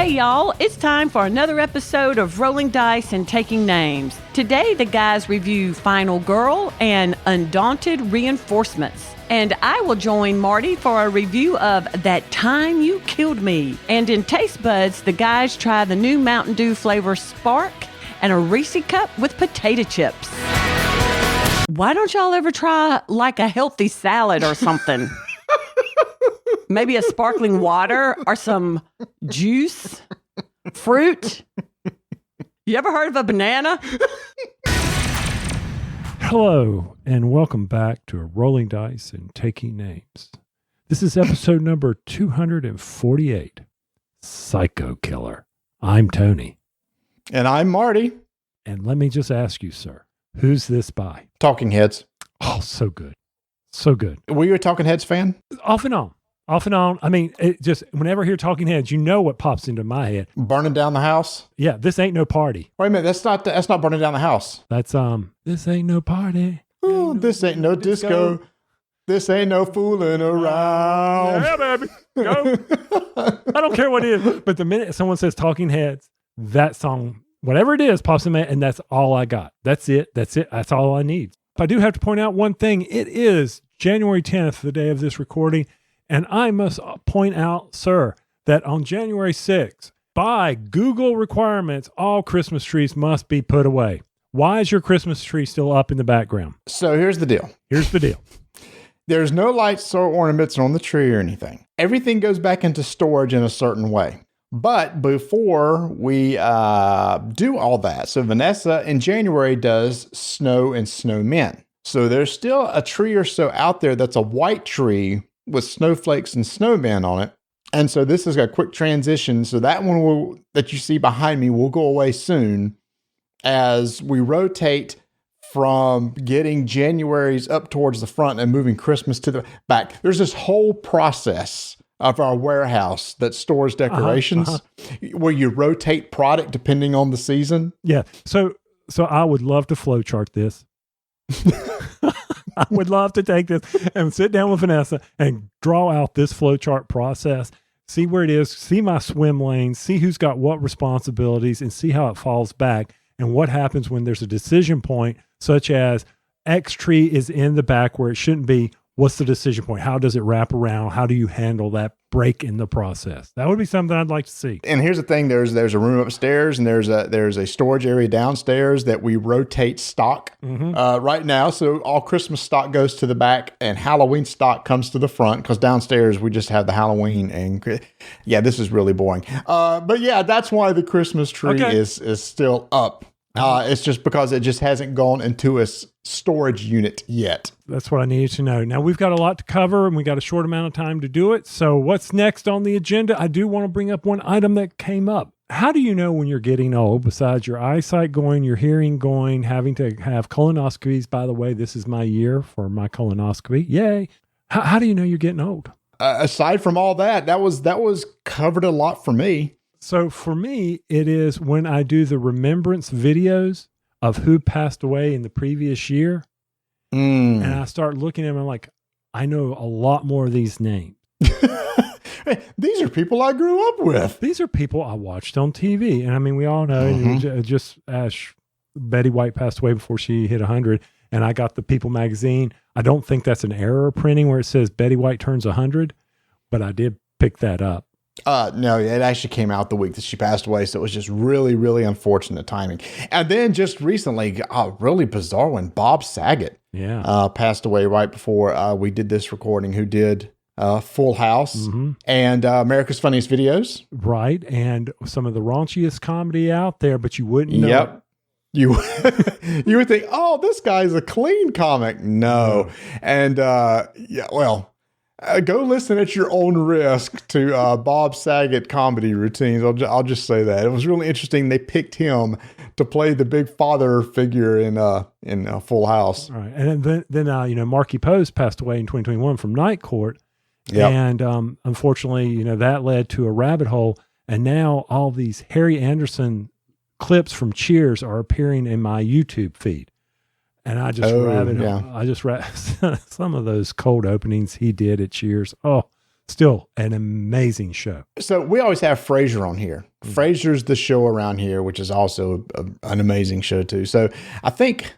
Hey y'all, it's time for another episode of Rolling Dice and Taking Names. Today the guys review Final Girl and Undaunted Reinforcements. And I will join Marty for a review of That Time You Killed Me. And in Taste Buds, the guys try the new Mountain Dew flavor Spark and a Reese cup with potato chips. Why don't y'all ever try like a healthy salad or something? Maybe a sparkling water or some juice, fruit. You ever heard of a banana? Hello, and welcome back to Rolling Dice and Taking Names. This is episode number 248, Psycho Killer. I'm Tony. And I'm Marty. And let me just ask you, sir, who's this by? Talking Heads. Oh, so good. So good. Were you a Talking Heads fan? Off and on. Off and on. I mean, it just, whenever I hear Talking Heads, you know what pops into my head. Burning Down the House? Yeah, This Ain't No Party. Wait a minute, that's not Burning Down the House. That's, This Ain't No Party. Ooh, this ain't no disco. This ain't no fooling around. Yeah, baby. Go. I don't care what it is. But the minute someone says Talking Heads, that song, whatever it is, pops in my head, and that's all I got. That's it. That's all I need. I do have to point out one thing. It is January 10th, the day of this recording. And I must point out, sir, that on January 6th, by Google requirements, all Christmas trees must be put away. Why is your Christmas tree still up in the background? So here's the deal. There's no lights or ornaments on the tree or anything. Everything goes back into storage in a certain way. But before we do all that, so Vanessa in January does snow and snowmen. So there's still a tree or so out there that's a white tree with snowflakes and snowmen on it. And so this is a quick transition. So that one that you see behind me will go away soon as we rotate from getting January's up towards the front and moving Christmas to the back. There's this whole process of our warehouse that stores decorations where you rotate product depending on the season. Yeah. So I would love to flowchart this. I would love to take this and sit down with Vanessa and draw out this flowchart process, see where it is, see my swim lanes, see who's got what responsibilities, and see how it falls back and what happens when there's a decision point, such as X tree is in the back where it shouldn't be. What's the decision point? How does it wrap around? How do you handle that break in the process? That would be something I'd like to see. And here's the thing: there's a room upstairs, and there's a storage area downstairs that we rotate stock right now. So all Christmas stock goes to the back, and Halloween stock comes to the front because downstairs we just have the Halloween. And yeah, this is really boring. But yeah, that's why the Christmas tree is still up. It's just because it just hasn't gone into a storage unit yet. That's what I needed to know. Now, we've got a lot to cover, and we got a short amount of time to do it. So what's next on the agenda? I do want to bring up one item that came up. How do you know when you're getting old, besides your eyesight going, your hearing going, having to have colonoscopies? By the way, this is my year for my colonoscopy. Yay. How do you know you're getting old? Aside from all that was covered a lot for me. So for me, it is when I do the remembrance videos of who passed away in the previous year. And I start looking at them, I'm like, I know a lot more of these names. These are people I grew up with. These are people I watched on TV. And I mean, we all know, just as Betty White passed away before she hit 100, and I got the People magazine. I don't think that's an error printing where it says Betty White turns 100, but I did pick that up. No, it actually came out the week that she passed away. So it was just really, really unfortunate timing. And then just recently, really bizarre when Bob Saget passed away right before we did this recording, who did Full House and America's Funniest Videos. Right. And some of the raunchiest comedy out there, but you wouldn't know. Yep. You would think, oh, this guy's a clean comic. No. And go listen at your own risk to Bob Saget comedy routines. I'll just say that. It was really interesting. They picked him to play the big father figure in Full House. All right. And then Marky Post passed away in 2021 from Night Court. Yep. And unfortunately, that led to a rabbit hole. And now all these Harry Anderson clips from Cheers are appearing in my YouTube feed. And I just read some of those cold openings he did at Cheers. Oh, Still an amazing show. So we always have Frasier on here. Frasier's the show around here, which is also an amazing show too. So I think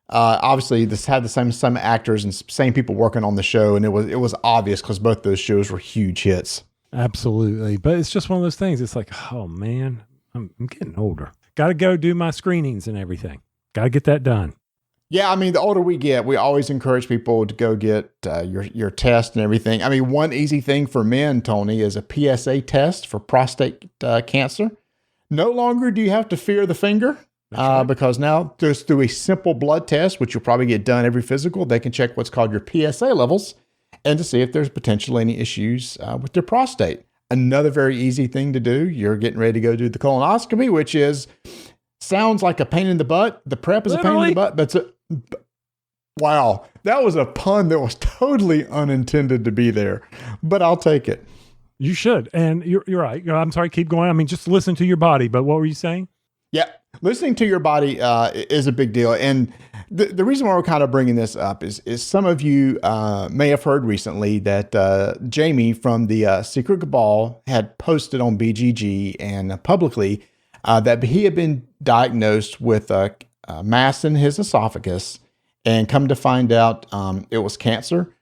obviously this had the same actors and same people working on the show, and it was obvious because both those shows were huge hits. Absolutely. But it's just one of those things. It's like, oh man, I'm getting older. Got to go do my screenings and everything. Got to get that done. Yeah, I mean, the older we get, we always encourage people to go get your test and everything. I mean, one easy thing for men, Tony, is a PSA test for prostate cancer. No longer do you have to fear the finger right. Because now just through a simple blood test, which you'll probably get done every physical, they can check what's called your PSA levels and to see if there's potentially any issues with your prostate. Another very easy thing to do, you're getting ready to go do the colonoscopy, which sounds like a pain in the butt. The prep is Literally. a pain in the butt. Wow, that was a pun that was totally unintended to be there, but I'll take it. You should. And you're right. I'm sorry, keep going. I mean, just listen to your body. But what were you saying? Yeah, listening to your body is a big deal. And the reason why we're kind of bringing this up is some of you may have heard recently that Jamie from the Secret Cabal had posted on BGG and publicly that he had been diagnosed with a mass in his esophagus, and come to find out it was cancer.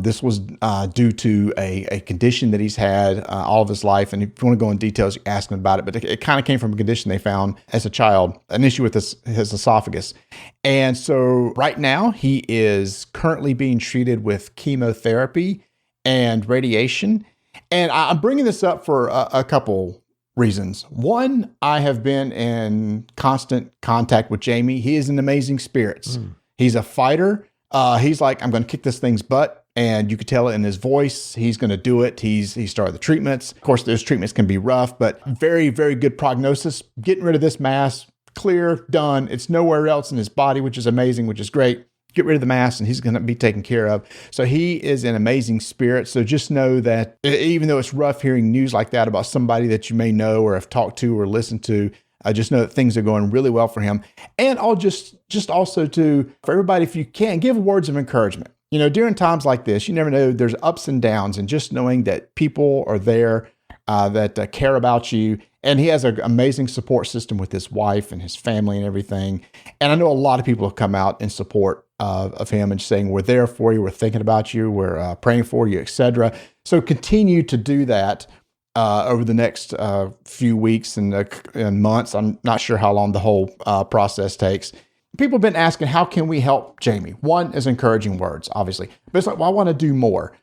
This was due to a condition that he's had all of his life. And if you want to go in details, you ask him about it. But it kind of came from a condition they found as a child, an issue with his esophagus. And so right now he is currently being treated with chemotherapy and radiation. And I'm bringing this up for a couple reasons. One, I have been in constant contact with Jamie. He is in amazing spirits. He's a fighter. He's like, I'm going to kick this thing's butt. And you could tell it in his voice. He's going to do it. He started the treatments. Of course, those treatments can be rough, but very, very good prognosis. Getting rid of this mass, clear, done. It's nowhere else in his body, which is amazing, which is great. Get rid of the mass and he's going to be taken care of. So he is in amazing spirit. So just know that even though it's rough hearing news like that about somebody that you may know or have talked to or listened to, just know that things are going really well for him. And I'll just also for everybody, if you can, give words of encouragement. You know, during times like this, you never know, there's ups and downs, and just knowing that people are there that care about you. And he has an amazing support system with his wife and his family and everything. And I know a lot of people have come out in support of him and saying, we're there for you, we're thinking about you, we're praying for you, etc. So continue to do that over the next few weeks and months. I'm not sure how long the whole process takes. People have been asking, how can we help Jamie? One is encouraging words, obviously. But it's like, well, I want to do more.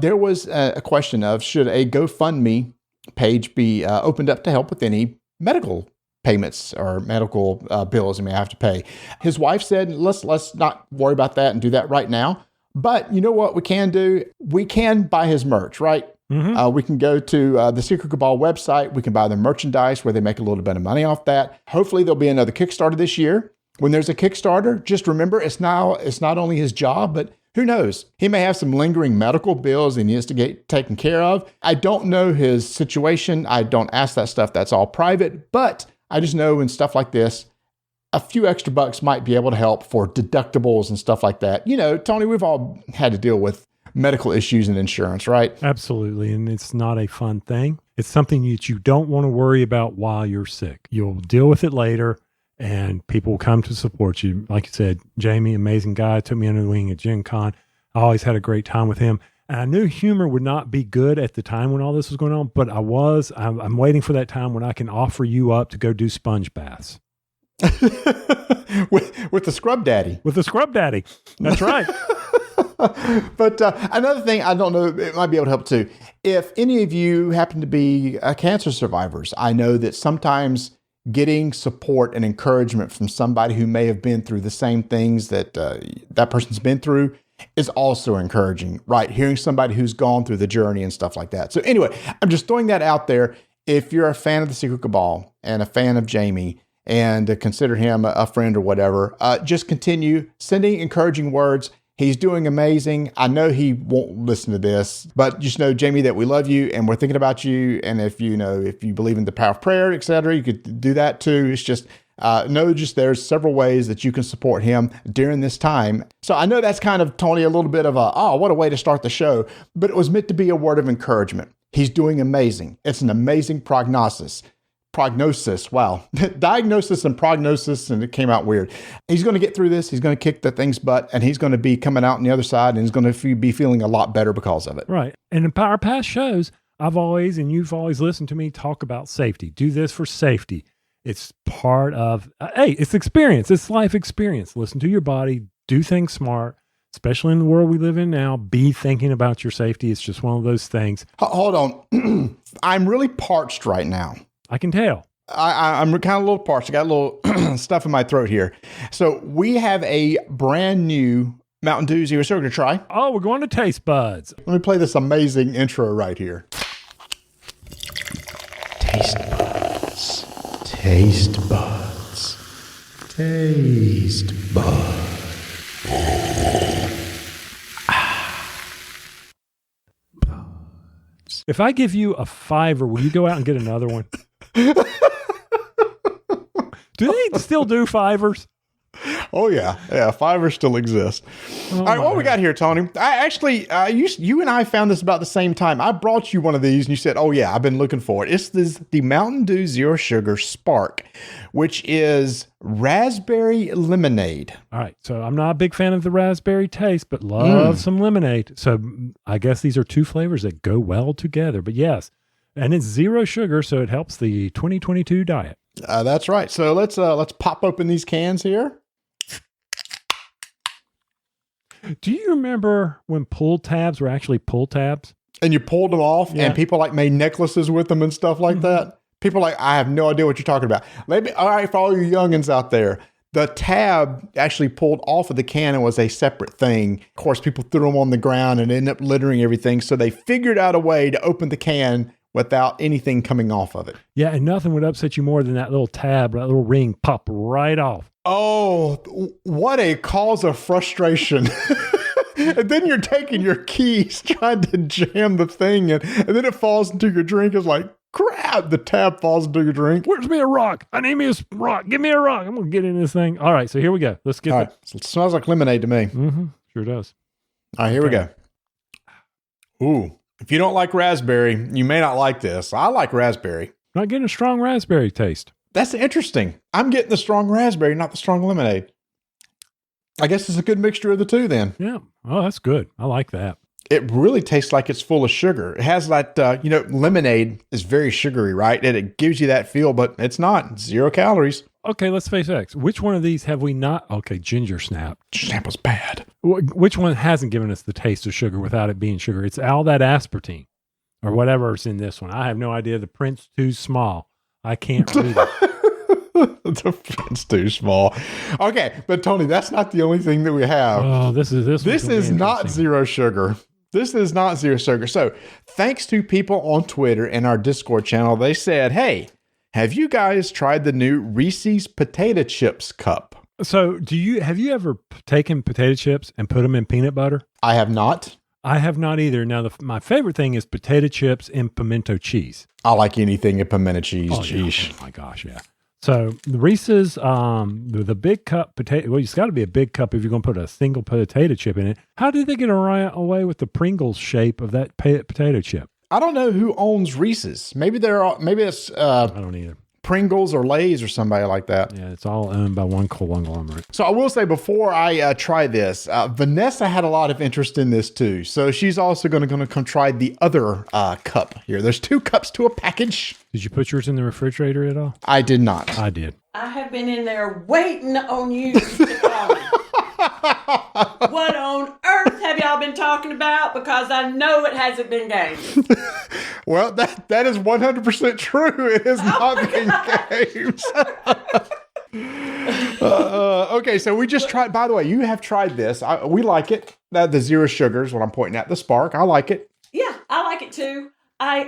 There was a question of, should a GoFundMe page be opened up to help with any medical payments or medical bills you may have to pay? His wife said, let's not worry about that and do that right now. But you know what we can do? We can buy his merch, right? Mm-hmm. We can go to the Secret Cabal website. We can buy their merchandise where they make a little bit of money off that. Hopefully there'll be another Kickstarter this year. When there's a Kickstarter, just remember it's not only his job, but who knows? He may have some lingering medical bills he needs to get taken care of. I don't know his situation. I don't ask that stuff. That's all private. But I just know in stuff like this, a few extra bucks might be able to help for deductibles and stuff like that. You know, Tony, we've all had to deal with medical issues and insurance, right? Absolutely. And it's not a fun thing. It's something that you don't want to worry about while you're sick. You'll deal with it later, and people will come to support you. Like you said, Jamie, amazing guy, took me under the wing at Gen Con. I always had a great time with him. And I knew humor would not be good at the time when all this was going on, but I'm waiting for that time when I can offer you up to go do sponge baths. with the scrub daddy. With the scrub daddy. That's right. But another thing, I don't know, it might be able to help too. If any of you happen to be cancer survivors, I know that sometimes getting support and encouragement from somebody who may have been through the same things that that person's been through is also encouraging, right? Hearing somebody who's gone through the journey and stuff like that. So anyway, I'm just throwing that out there. If you're a fan of the Secret Cabal and a fan of Jamie and consider him a friend or whatever, just continue sending encouraging words. He's doing amazing. I know he won't listen to this, but just know, Jamie, that we love you and we're thinking about you. And if you believe in the power of prayer, etc., you could do that too. It's just know just there's several ways that you can support him during this time. So I know that's kind of, Tony, a little bit of what a way to start the show, but it was meant to be a word of encouragement. He's doing amazing. It's an amazing prognosis. Wow. Diagnosis and prognosis, and it came out weird. He's going to get through this. He's going to kick the thing's butt, and he's going to be coming out on the other side, and he's going to be feeling a lot better because of it. Right. And in our past shows, I've always, and you've always listened to me talk about safety. Do this for safety. It's part of, it's experience. It's life experience. Listen to your body. Do things smart, especially in the world we live in now. Be thinking about your safety. It's just one of those things. Hold on. I'm really parched right now. I can tell. I'm kind of a little parched. I got a little stuff in my throat here. So we have a brand new Mountain Dew Zero Sugar to try. Oh, we're going to Taste Buds. Let me play this amazing intro right here. Taste buds. Taste buds. Taste buds. If I give you a $5, will you go out and get another one? Do they still do $5s? Oh yeah, $5 still exist. All right, what we got here, Tony? I actually, you and I found this about the same time. I brought you one of these, and you said, "Oh yeah, I've been looking for it." It's the Mountain Dew Zero Sugar Spark, which is raspberry lemonade. All right, so I'm not a big fan of the raspberry taste, but love some lemonade. So I guess these are two flavors that go well together. But yes, and it's zero sugar, so it helps the 2022 diet. That's right. So let's pop open these cans here. Do you remember when pull tabs were actually pull tabs? And you pulled them off, and people like made necklaces with them and stuff like that. People like, I have no idea what you're talking about. All right, for all you youngins out there, the tab actually pulled off of the can and was a separate thing. Of course, people threw them on the ground and ended up littering everything. So they figured out a way to open the can without anything coming off of it. Yeah, and nothing would upset you more than that little tab, that little ring pop right off. Oh, what a cause of frustration. And then you're taking your keys trying to jam the thing in, and then it falls into your drink. It's like, crap, the tab falls into your drink. Where's me a rock? I need me a rock. Give me a rock. I'm going to get in this thing. All right, so here we go. Let's get it. It smells like lemonade to me. Mm-hmm. Sure does. All right, here we go. Ooh. If you don't like raspberry, you may not like this. I like raspberry. Not getting a strong raspberry taste. That's interesting. I'm getting the strong raspberry, not the strong lemonade. I guess it's a good mixture of the two then. Yeah. Oh, that's good. I like that. It really tastes like it's full of sugar. It has that, lemonade is very sugary, right? And it gives you that feel, but it's not. 0 calories. Okay, let's face it. Which one of these have we not? Okay, Ginger Snap. Snap was bad. Which one hasn't given us the taste of sugar without it being sugar? It's all that aspartame or whatever's in this one. I have no idea. The print's too small. I can't read it. The print's too small. Okay, but Tony, that's not the only thing that we have. Oh, this is not zero sugar. This is not zero sugar. So thanks to people on Twitter and our Discord channel, they said, hey, have you guys tried the new Reese's Potato Chips Cup? So have you ever taken potato chips and put them in peanut butter? I have not. I have not either. Now, my favorite thing is potato chips and pimento cheese. I like anything in pimento cheese. Oh, yeah. Oh my gosh, yeah. So the Reese's, the big cup potato, well, it's got to be a big cup if you're going to put a single potato chip in it. How did they get away with the Pringles shape of that potato chip? I don't know who owns Reese's. Maybe it's I don't either. Pringles or Lay's or somebody like that. Yeah, it's all owned by one conglomerate. So I will say before I try this, Vanessa had a lot of interest in this too. So she's also going to come try the other cup here. There's 2 cups to a package. Did you put yours in the refrigerator at all? I did not. I did. I have been in there waiting on you to call me. What on earth have y'all been talking about? Because I know it hasn't been games. Well, that is 100% true. It has not been games. Okay, so we just tried. By the way, you have tried this. We like it. The zero sugar is what I'm pointing at. The Spark, I like it. Yeah, I like it too. I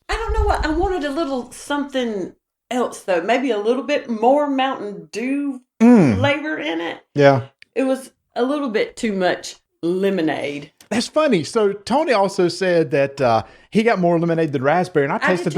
don't know what I wanted. A little something else though. Maybe a little bit more Mountain Dew flavor in it. Yeah. It was a little bit too much lemonade. That's funny. So Tony also said that he got more lemonade than raspberry, and I tasted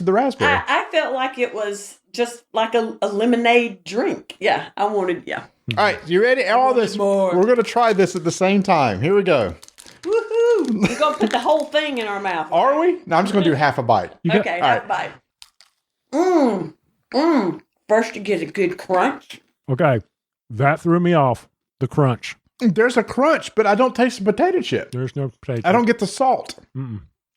the raspberry. I felt like it was just like a lemonade drink. Yeah, I wanted. Yeah. All right, you ready? All this. More. We're gonna try this at the same time. Here we go. Woohoo! We're gonna put the whole thing in our mouth. Are we? No, I'm just gonna do half a bite. Okay, half a bite. First, you get a good crunch. Okay, that threw me off. The crunch. There's a crunch, but I don't taste the potato chip. There's no potato. I don't get the salt.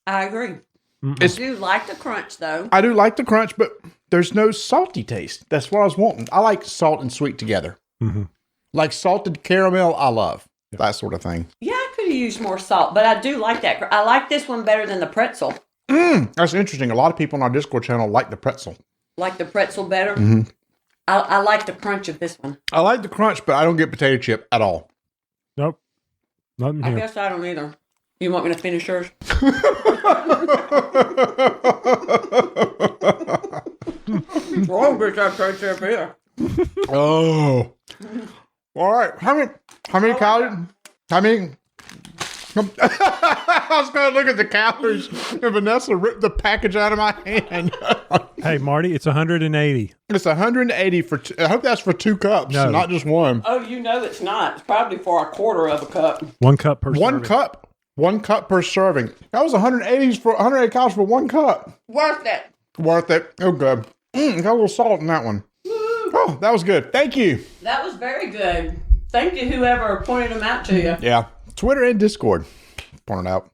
I agree. I do like the crunch, though. I do like the crunch, but there's no salty taste. That's what I was wanting. I like salt and sweet together. Like salted caramel, I love. That sort of thing. Yeah, I could have used more salt, but I do like that. I like this one better than the pretzel. That's interesting. A lot of people on our Discord channel like the pretzel. Like the pretzel better? I like the crunch of this one. I like the crunch, but I don't get potato chip at all. Nope. Nothing I here. guess I don't either. You want me to finish yours? Wrong with that potato chip here. Oh. All right. How many calories? How many? I was going to look at the calories, and Vanessa ripped the package out of my hand. Hey, Marty, it's 180. It's 180 for. I hope that's for 2 cups, not just one. Oh, you know it's not. It's probably for a quarter of a cup. 1 cup per One serving. cup. 1 cup per serving. That was 180 calories for 1 cup. Worth it. Worth it. Oh, good. Got a little salt in that one. Oh, that was good. Thank you. That was very good. Thank you, whoever pointed them out to you. Yeah. Twitter and Discord pointed out.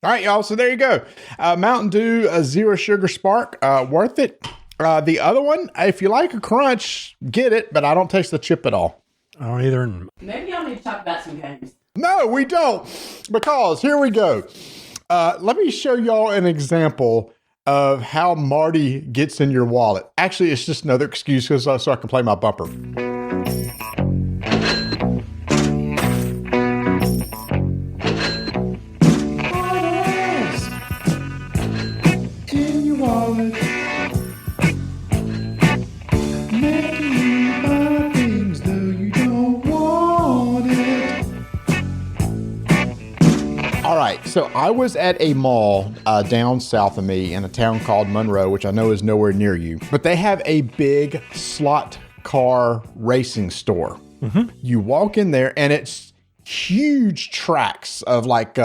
All right, y'all. So there you go. Mountain Dew Zero Sugar Spark. Worth it. The other one, if you like a crunch, get it, but I don't taste the chip at all. I don't either. Maybe y'all need to talk about some games. No, we don't. Because here we go. Let me show y'all an example of how Marty gets in your wallet. Actually, it's just another excuse so I can play my bumper. In your wallet. Making you buy things though you don't want it. All right, so I was at a mall down south of me in a town called Monroe, which I know is nowhere near you, but they have a big slot car racing store. You walk in there and it's huge tracks of like,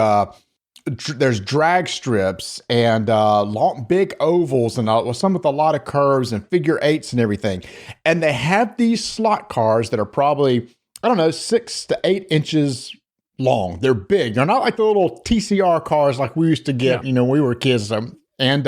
there's drag strips and long, big ovals and some with a lot of curves and figure eights and everything. And they have these slot cars that are probably, 6 to 8 inches long. They're big. They're not like the little TCR cars like we used to get, when we were kids. And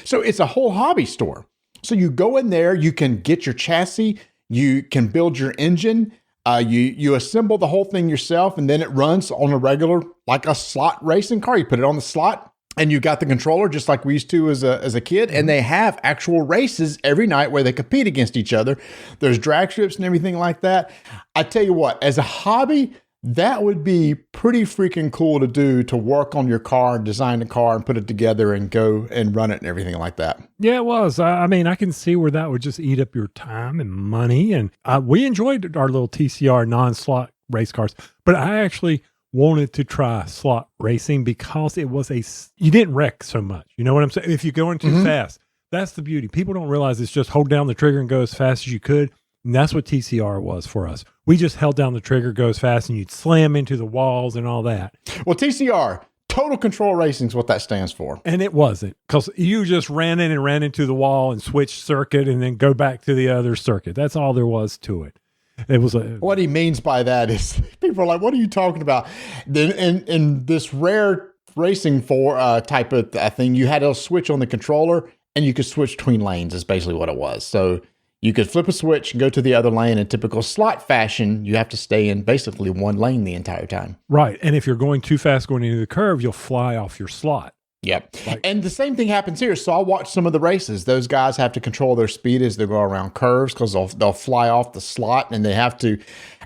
so it's a whole hobby store. So you go in there, you can get your chassis, you can build your engine, you assemble the whole thing yourself, and then it runs on a regular, like a slot racing car. You put it on the slot, and you got the controller just like we used to as a kid. And they have actual races every night where they compete against each other. There's drag strips and everything like that. I tell you what, as a hobby, that would be pretty freaking cool to do, to work on your car, design the car and put it together and go and run it and everything like that. Yeah, it was. I mean, I can see where that would just eat up your time and money. And we enjoyed our little TCR non-slot race cars, but I actually wanted to try slot racing because it was you didn't wreck so much. You know what I'm saying? If you're going too fast, that's the beauty. People don't realize it's just hold down the trigger and go as fast as you could. And that's what TCR was for us. We just held down the trigger, go as fast, and you'd slam into the walls and all that. Well, TCR, Total Control Racing, is what that stands for. And it wasn't, because you just ran in and ran into the wall and switched circuit and then go back to the other circuit. That's all there was to it. It was what he means by that is people are like, what are you talking about? Then in this rare racing type of thing, you had a switch on the controller and you could switch between lanes is basically what it was. So you could flip a switch and go to the other lane. In typical slot fashion, you have to stay in basically one lane the entire time. Right. And if you're going too fast going into the curve, you'll fly off your slot. Yep. And the same thing happens here. So I'll watch some of the races. Those guys have to control their speed as they go around curves because they'll fly off the slot and they have to.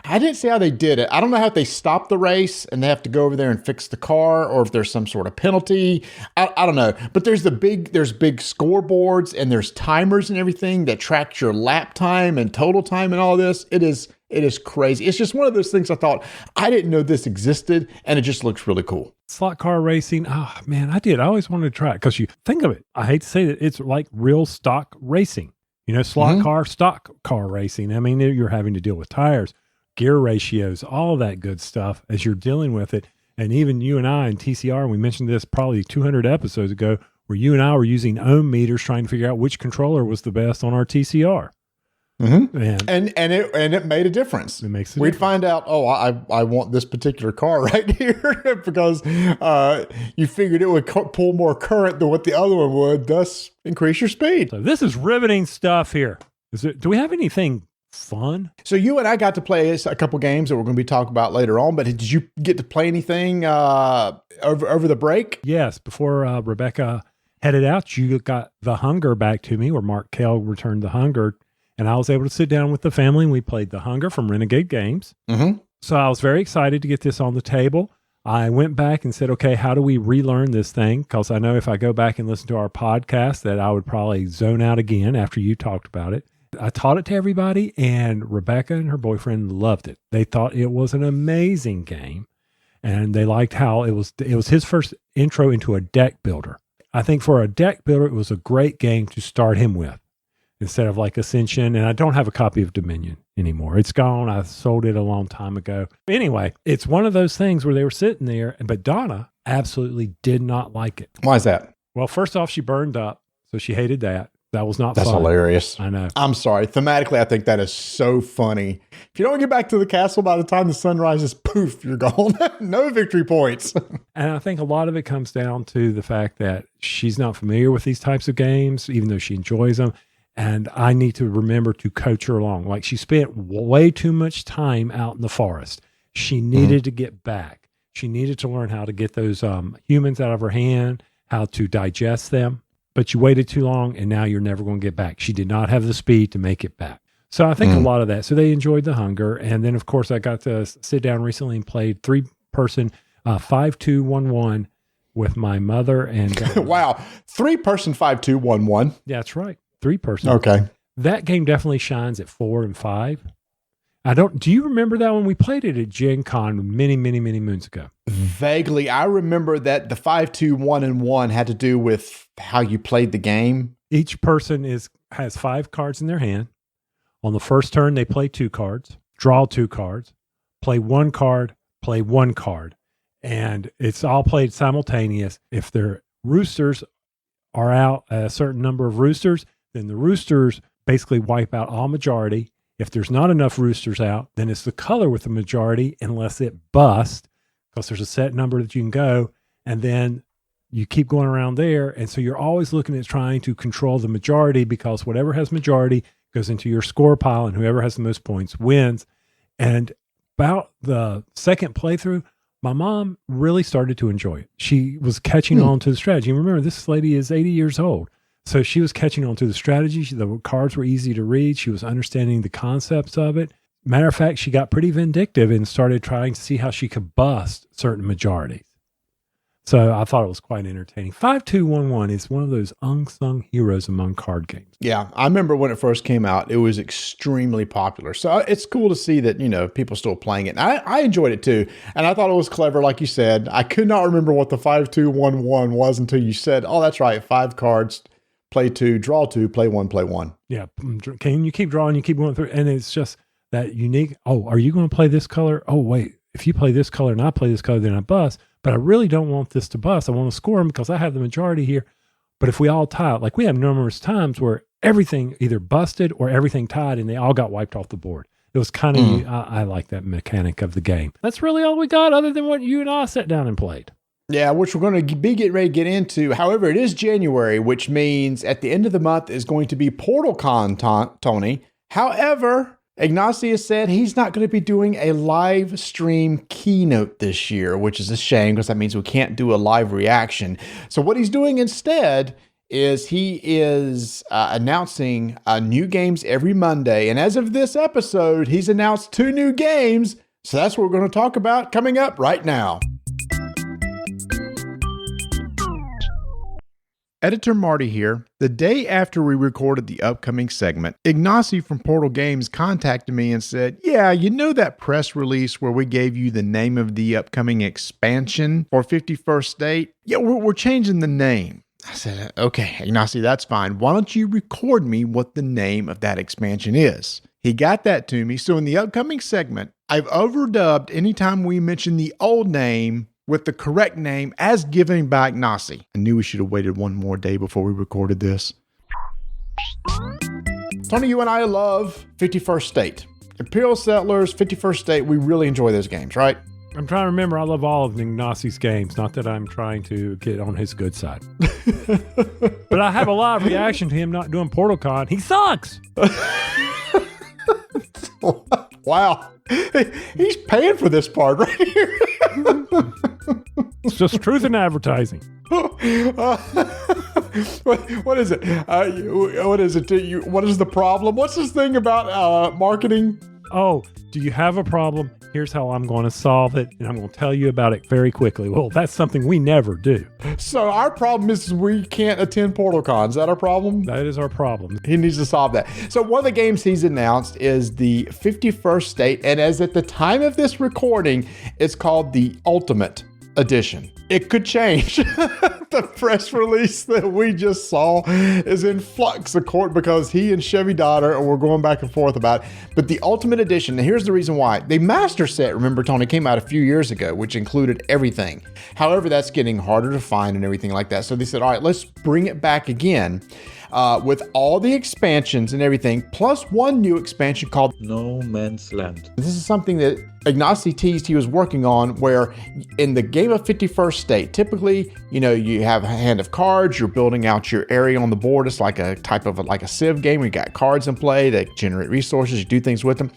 I didn't see how they did it. I don't know how they stop the race and they have to go over there and fix the car, or if there's some sort of penalty. I don't know. But there's big scoreboards and there's timers and everything that track your lap time and total time and all this. It is It is crazy. It's just one of those things I thought, I didn't know this existed, and it just looks really cool. Slot car racing. Oh, man, I did. I always wanted to try it because you think of it. I hate to say that it's like real stock racing. Slot car, stock car racing. I mean, you're having to deal with tires, gear ratios, all that good stuff as you're dealing with it. And even you and I in TCR, we mentioned this probably 200 episodes ago, where you and I were using ohm meters trying to figure out which controller was the best on our TCR. Mm-hmm. And it made a difference. It makes a We'd difference. find out, I want this particular car right here because you figured it would pull more current than what the other one would, thus increase your speed. So this is riveting stuff here. Do we have anything fun? So you and I got to play a couple games that we're going to be talking about later on, but did you get to play anything over the break? Yes. Before Rebecca headed out, you got The Hunger back to me, where Mark Kell returned The Hunger. And I was able to sit down with the family, and we played The Hunger from Renegade Games. Mm-hmm. So I was very excited to get this on the table. I went back and said, okay, how do we relearn this thing? Because I know if I go back and listen to our podcast that I would probably zone out again after you talked about it. I taught it to everybody, and Rebecca and her boyfriend loved it. They thought it was an amazing game, and they liked how it was his first intro into a deck builder. I think for a deck builder, it was a great game to start him with, instead of like Ascension. And I don't have a copy of Dominion anymore. It's gone. I sold it a long time ago. Anyway, it's one of those things where they were sitting there, but Donna absolutely did not like it. Why is that? Well, first off, she burned up, so she hated that. That was not That's fun. hilarious. I know. I'm sorry. Thematically, I think that is so funny. If you don't get back to the castle by the time the sun rises, poof, you're gone. No victory points. And I think a lot of it comes down to the fact that she's not familiar with these types of games, even though she enjoys them. And I need to remember to coach her along. Like, she spent way too much time out in the forest. She needed to get back. She needed to learn how to get those humans out of her hand, how to digest them. But you waited too long, and now you're never going to get back. She did not have the speed to make it back. So I think a lot of that. So they enjoyed The Hunger. And then, of course, I got to sit down recently and played 3-person 5-2-1-1 with my mother. And wow. 3-person 5-2-1-1. Yeah, that's right. 3-person. Okay. That game definitely shines at 4 and 5. Do you remember that when we played it at Gen Con many, many, many moons ago? Vaguely. I remember that the 5-2-1-1 had to do with how you played the game. Each person has 5 cards in their hand. On the first turn, they play 2 cards, draw 2 cards, play 1 card, play 1 card. And it's all played simultaneous. If their roosters are out, a certain number of roosters, then the roosters basically wipe out all majority. If there's not enough roosters out, then it's the color with the majority, unless it busts, because there's a set number that you can go, and then you keep going around there. And so you're always looking at trying to control the majority, because whatever has majority goes into your score pile, and whoever has the most points wins. And about the second playthrough, my mom really started to enjoy it. She was catching on to the strategy. And remember, this lady is 80 years old. So she was catching on to the strategy. The cards were easy to read. She was understanding the concepts of it. Matter of fact, she got pretty vindictive and started trying to see how she could bust certain majorities. So I thought it was quite entertaining. 5-2-1-1 is one of those unsung heroes among card games. Yeah, I remember when it first came out, it was extremely popular. So it's cool to see that, people still playing it. And I enjoyed it too. And I thought it was clever, like you said. I could not remember what the 5-2-1-1 was until you said, oh, that's right, 5 cards. Play 2, draw 2, play 1, play 1. Yeah. Can you keep drawing? You keep going through. And it's just that unique. Oh, are you going to play this color? Oh, wait. If you play this color and I play this color, then I bust. But I really don't want this to bust. I want to score them because I have the majority here. But if we all tie it, like we have numerous times where everything either busted or everything tied and they all got wiped off the board. It was kind of, I like that mechanic of the game. That's really all we got other than what you and I sat down and played. Yeah, which we're going to be getting ready to get into. However, it is January, which means at the end of the month is going to be PortalCon, Tony. However, Ignatius said he's not going to be doing a live stream keynote this year, which is a shame because that means we can't do a live reaction. So what he's doing instead is he is announcing new games every Monday. And as of this episode, he's announced 2 new games. So that's what we're going to talk about coming up right now. Editor Marty here. The day after we recorded the upcoming segment, Ignacy from Portal Games contacted me and said, yeah, you know that press release where we gave you the name of the upcoming expansion for 51st State? Yeah, we're changing the name. I said, okay, Ignacy, that's fine. Why don't you record me what the name of that expansion is? He got that to me. So in the upcoming segment, I've overdubbed anytime we mention the old name with the correct name as given by Ignacy. I knew we should have waited one more day before we recorded this. Tony, you and I love 51st State. Imperial Settlers, 51st State, we really enjoy those games, right? I'm trying to remember. I love all of Ignacy's games. Not that I'm trying to get on his good side. But I have a lot of reaction to him not doing PortalCon. He sucks! Wow. He's paying for this part right here. It's just truth in advertising. What is it? What is it? What is the problem? What's this thing about marketing? Oh, do you have a problem? Here's how I'm going to solve it, and I'm going to tell you about it very quickly. Well, that's something we never do. So our problem is we can't attend PortalCon. Is that our problem? That is our problem. He needs to solve that. So one of the games he's announced is the 51st State, and as at the time of this recording, it's called the Ultimate Edition. It could change. The press release that we just saw is in flux of court because he and Chevy Daughter were going back and forth about it. But the Ultimate Edition, and here's the reason why. The Master Set, remember, Tony, came out a few years ago, which included everything. However, that's getting harder to find and everything like that. So they said, all right, let's bring it back again with all the expansions and everything, plus one new expansion called No Man's Land. This is something that Ignacy teased he was working on, where in the game of 51st State, typically, you have a hand of cards, you're building out your area on the board. It's like a type of like a Civ game. You got cards in play that generate resources, you do things with them.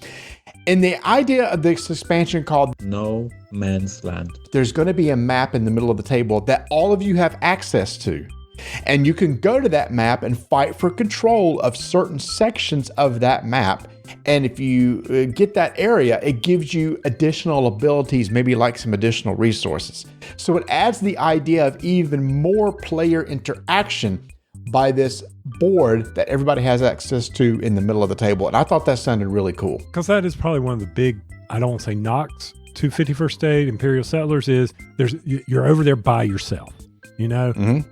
And the idea of this expansion called No Man's Land. There's going to be a map in the middle of the table that all of you have access to. And you can go to that map and fight for control of certain sections of that map. And if you get that area, it gives you additional abilities, maybe like some additional resources. So it adds the idea of even more player interaction by this board that everybody has access to in the middle of the table. And I thought that sounded really cool. Because that is probably one of the big, I don't want to say knocks to 51st State, Imperial Settlers is you're over there by yourself.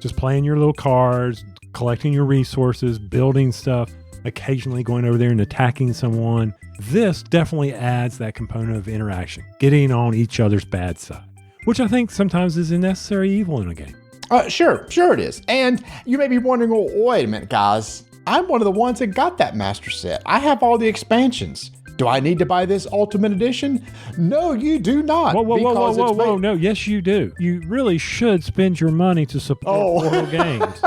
Just playing your little cards, collecting your resources, building stuff, occasionally going over there and attacking someone. This definitely adds that component of interaction, getting on each other's bad side, which I think sometimes is a necessary evil in a game. Sure it is. And you may be wondering, well, wait a minute, guys. I'm one of the ones that got that master set. I have all the expansions. Do I need to buy this Ultimate Edition? No, you do not. Whoa. No, yes, you do. You really should spend your money to support Portal Games.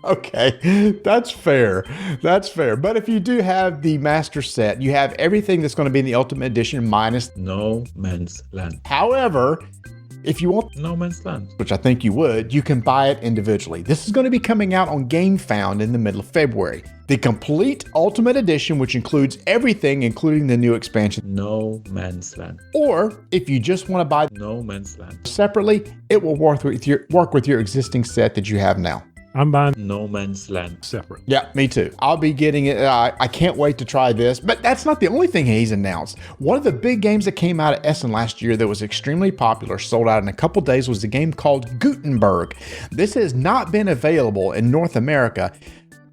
Okay, that's fair. But if you do have the master set, you have everything that's going to be in the Ultimate Edition minus No Man's Land. However, if you want No Man's Land, which I think you would, you can buy it individually. This is going to be coming out on GameFound in the middle of February. The complete Ultimate Edition, which includes everything, including the new expansion. No Man's Land. Or if you just want to buy No Man's Land separately, it will work with your existing set that you have now. I'm buying No Man's Land separate. Yeah, me too. I'll be getting it. I can't wait to try this. But that's not the only thing he's announced. One of the big games that came out at Essen last year that was extremely popular, sold out in a couple days, was a game called Gutenberg. This has not been available in North America.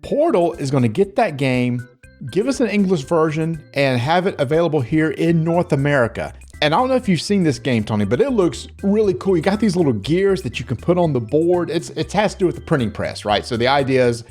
Portal is going to get that game, give us an English version, and have it available here in North America. And I don't know if you've seen this game, Tony, but it looks really cool. You got these little gears that you can put on the board. It has to do with the printing press, right? So the idea is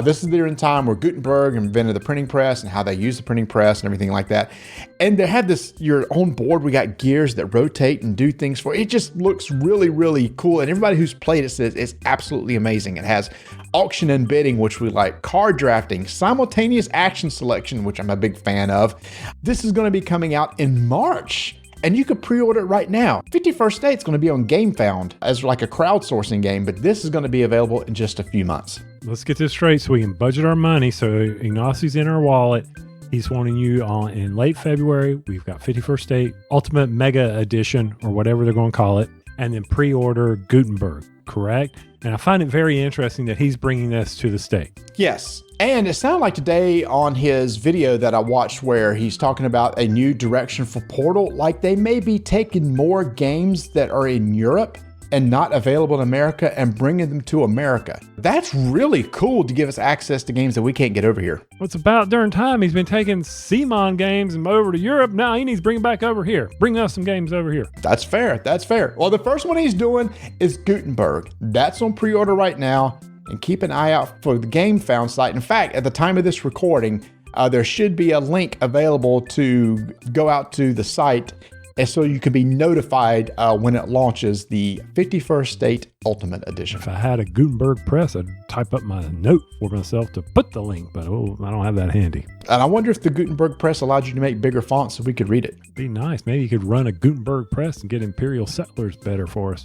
this is during time where Gutenberg invented the printing press and how they use the printing press and everything like that. And they have your own board. We got gears that rotate and do things for it. It just looks really, really cool. And everybody who's played it says it's absolutely amazing. It has auction and bidding, which we like, card drafting, simultaneous action selection, which I'm a big fan of. This is going to be coming out in March. And you could pre-order it right now. 51st State's going to be on GameFound as like a crowdsourcing game, but this is going to be available in just a few months. Let's get this straight so we can budget our money. So Ignacy's in our wallet. He's wanting you in late February. We've got 51st State Ultimate Mega Edition or whatever they're going to call it. And then pre-order Gutenberg. correct? And I find it very interesting that he's bringing this to the States. Yes. And it sounded like today on his video that I watched where he's talking about a new direction for Portal, like they may be taking more games that are in Europe and not available in America and bringing them to America. That's really cool to give us access to games that we can't get over here. Well, it's about during time he's been taking CMON games and over to Europe. Now he needs to bring them back over here. Bring us some games over here. That's fair. That's fair. Well, the first one he's doing is Gutenberg. That's on pre-order right now. And keep an eye out for the Game Found site. In fact, at the time of this recording, there should be a link available to go out to the site, and so you can be notified when it launches, the 51st State Ultimate Edition. If I had a Gutenberg press, I'd type up my note for myself to put the link, but I don't have that handy. And I wonder if the Gutenberg press allowed you to make bigger fonts so we could read it. Be nice. Maybe you could run a Gutenberg press and get Imperial Settlers better for us.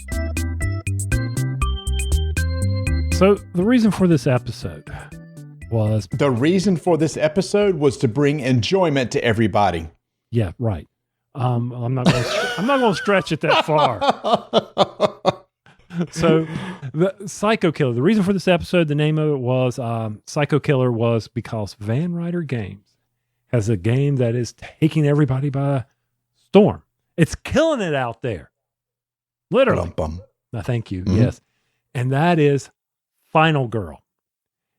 So the reason for this episode was... The reason for this episode was to bring enjoyment to everybody. Yeah, right. I'm not going to stretch it that far. So the Psycho Killer, the reason for this episode, the name of it was Psycho Killer, was because Van Ryder Games has a game that is taking everybody by storm. It's killing it out there. Literally. No, thank you. Mm-hmm. Yes. And that is Final Girl.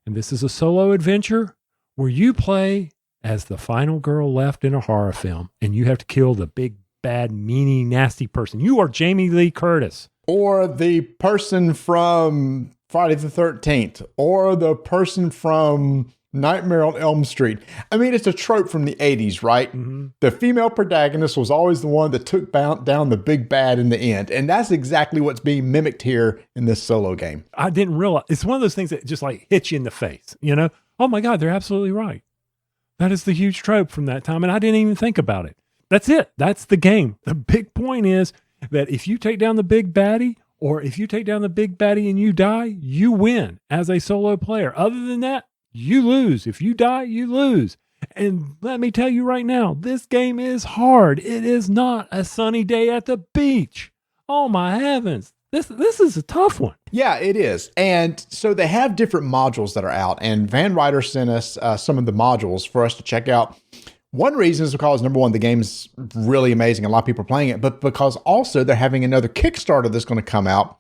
And this is a solo adventure where you play as the final girl left in a horror film, and you have to kill the big, bad, meanie, nasty person. You are Jamie Lee Curtis. Or the person from Friday the 13th. Or the person from Nightmare on Elm Street. I mean, it's a trope from the 80s, right? Mm-hmm. The female protagonist was always the one that took down the big bad in the end. And that's exactly what's being mimicked here in this solo game. I didn't realize. It's one of those things that just like hits you in the face, you know? Oh my God, they're absolutely right. That is the huge trope from that time. And I didn't even think about it. That's it. That's the game. The big point is that if you take down the big baddie, or if you take down the big baddie and you die, you win as a solo player. Other than that, you lose. If you die, you lose. And let me tell you right now, this game is hard. It is not a sunny day at the beach. Oh my heavens. This is a tough one. Yeah, it is. And so they have different modules that are out. And Van Ryder sent us some of the modules for us to check out. One reason is because, number one, the game is really amazing. A lot of people are playing it. But because also they're having another Kickstarter that's going to come out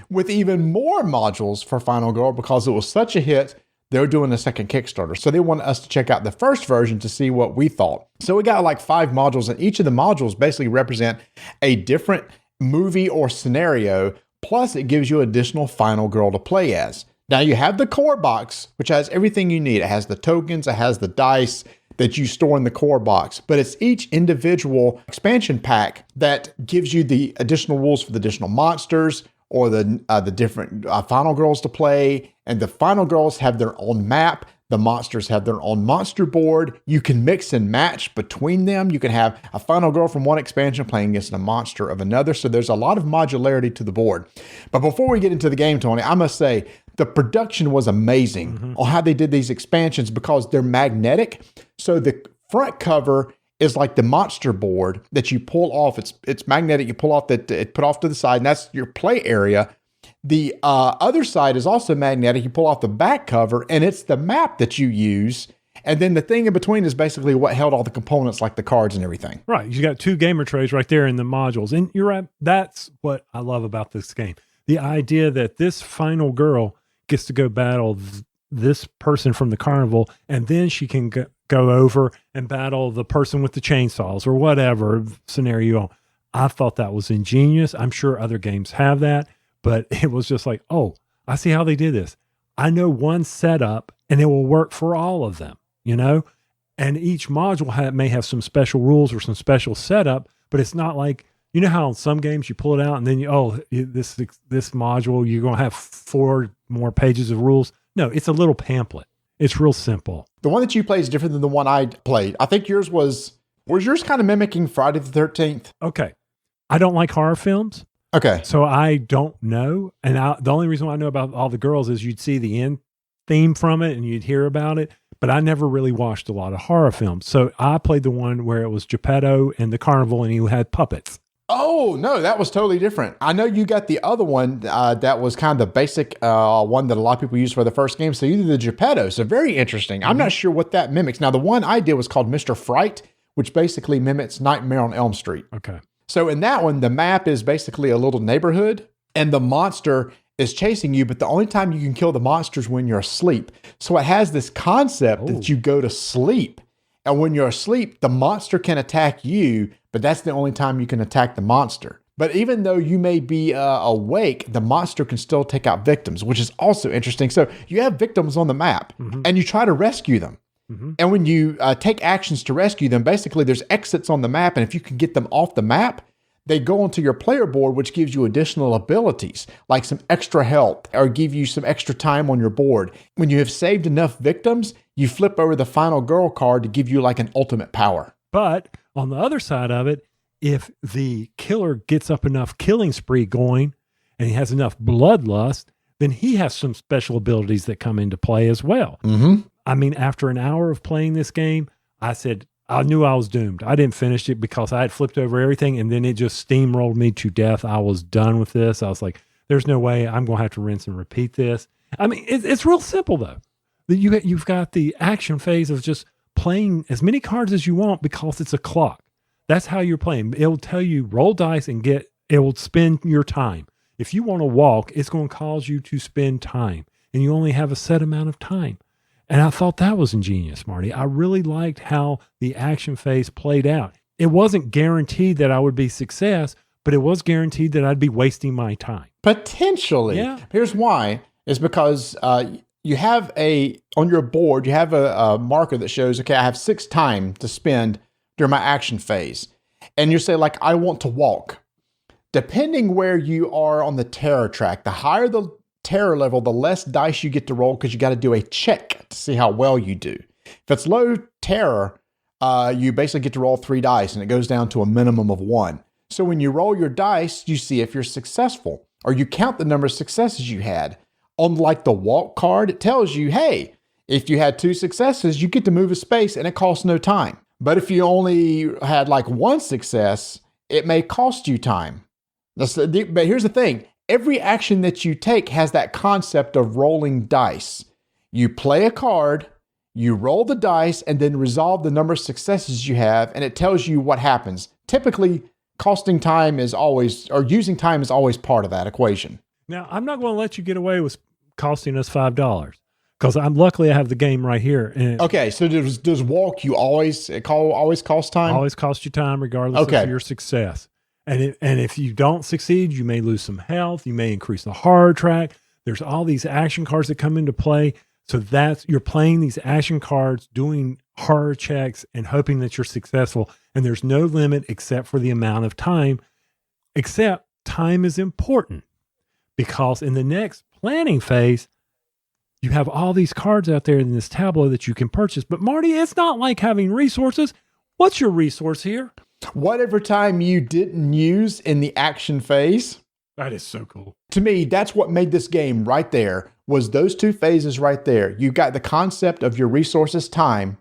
with even more modules for Final Girl because it was such a hit. They're doing a second Kickstarter. So they want us to check out the first version to see what we thought. So we got like 5 modules, and each of the modules basically represent a different movie or scenario. Plus it gives you additional Final Girl to play as. Now you have the core box, which has everything you need. It has the tokens, it has the dice that you store in the core box, but it's each individual expansion pack that gives you the additional rules for the additional monsters, or the different Final Girls to play. And the Final Girls have their own map. The monsters have their own monster board. You can mix and match between them. You can have a Final Girl from one expansion playing against a monster of another. So there's a lot of modularity to the board. But before we get into the game, Tony, I must say the production was amazing on how they did these expansions because they're magnetic. So the front cover is like the monster board that you pull off. It's magnetic. You pull off it put off to the side, and that's your play area. The other side is also magnetic. You pull off the back cover, and it's the map that you use. And then the thing in between is basically what held all the components, like the cards and everything. Right. You got 2 gamer trays right there in the modules. And you're right. That's what I love about this game. The idea that this final girl gets to go battle this person from the carnival, and then she can go over and battle the person with the chainsaws or whatever scenario. I thought that was ingenious. I'm sure other games have that, but it was just like, oh, I see how they did this. I know one setup and it will work for all of them, you know? And each module may have some special rules or some special setup, but it's not like, you know how in some games you pull it out and then this module, you're going to have 4 more pages of rules. No, it's a little pamphlet. It's real simple. The one that you play is different than the one I played. I think yours was yours kind of mimicking Friday the 13th? Okay. I don't like horror films. Okay. So I don't know. And the only reason why I know about all the girls is you'd see the end theme from it and you'd hear about it. But I never really watched a lot of horror films. So I played the one where it was Geppetto and the carnival and he had puppets. Oh, no, that was totally different. I know you got the other one that was kind of the basic one that a lot of people use for the first game. So you did the Geppetto. So very interesting. I'm not sure what that mimics. Now, the one I did was called Mr. Fright, which basically mimics Nightmare on Elm Street. Okay. So in that one, the map is basically a little neighborhood and the monster is chasing you, but the only time you can kill the monster is when you're asleep. So it has this concept that you go to sleep. And when you're asleep, the monster can attack you, but that's the only time you can attack the monster. But even though you may be awake, the monster can still take out victims, which is also interesting. So you have victims on the map and you try to rescue them. And when you take actions to rescue them, basically there's exits on the map. And if you can get them off the map, they go onto your player board, which gives you additional abilities, like some extra health or give you some extra time on your board. When you have saved enough victims, you flip over the final girl card to give you like an ultimate power. But on the other side of it, if the killer gets up enough killing spree going and he has enough bloodlust, then he has some special abilities that come into play as well. I mean, after an hour of playing this game, I knew I was doomed. I didn't finish it because I had flipped over everything and then it just steamrolled me to death. I was done with this. I was like, there's no way I'm going to have to rinse and repeat this. I mean, it's real simple though. You've got the action phase of just playing as many cards as you want because it's a clock. That's how you're playing. It will tell you roll dice and it will spend your time. If you want to walk, it's going to cause you to spend time and you only have a set amount of time. And I thought that was ingenious, Marty. I really liked how the action phase played out. It wasn't guaranteed that I would be success, but it was guaranteed that I'd be wasting my time. Potentially. Yeah. Here's why. Is because you have on your board, you have a marker that shows, okay, I have 6 time to spend during my action phase. And you say like, I want to walk. Depending where you are on the terror track, the higher the terror level, the less dice you get to roll because you got to do a check to see how well you do. If it's low terror, you basically get to roll 3 dice and it goes down to a minimum of 1. So when you roll your dice, you see if you're successful or you count the number of successes you had. On like the walk card, it tells you, hey, if you had 2 successes, you get to move a space and it costs no time. But if you only had like 1 success, it may cost you time. But here's the thing. Every action that you take has that concept of rolling dice. You play a card, you roll the dice, and then resolve the number of successes you have, and it tells you what happens. Typically, costing time is always, or using time is always part of that equation. Now, I'm not going to let you get away with costing us $5 because luckily I have the game right here. And okay, so does walk you always cost time? Always cost you time regardless of your success. And if you don't succeed, you may lose some health. You may increase the horror track. There's all these action cards that come into play. So you're playing these action cards, doing horror checks and hoping that you're successful. And there's no limit except for the amount of time, except time is important because in the next planning phase, you have all these cards out there in this tableau that you can purchase. But Marty, it's not like having resources. What's your resource here? Whatever time you didn't use in the action phase. That is so cool. To me, that's what made this game right there, was those 2 phases right there. You got the concept of your resources time,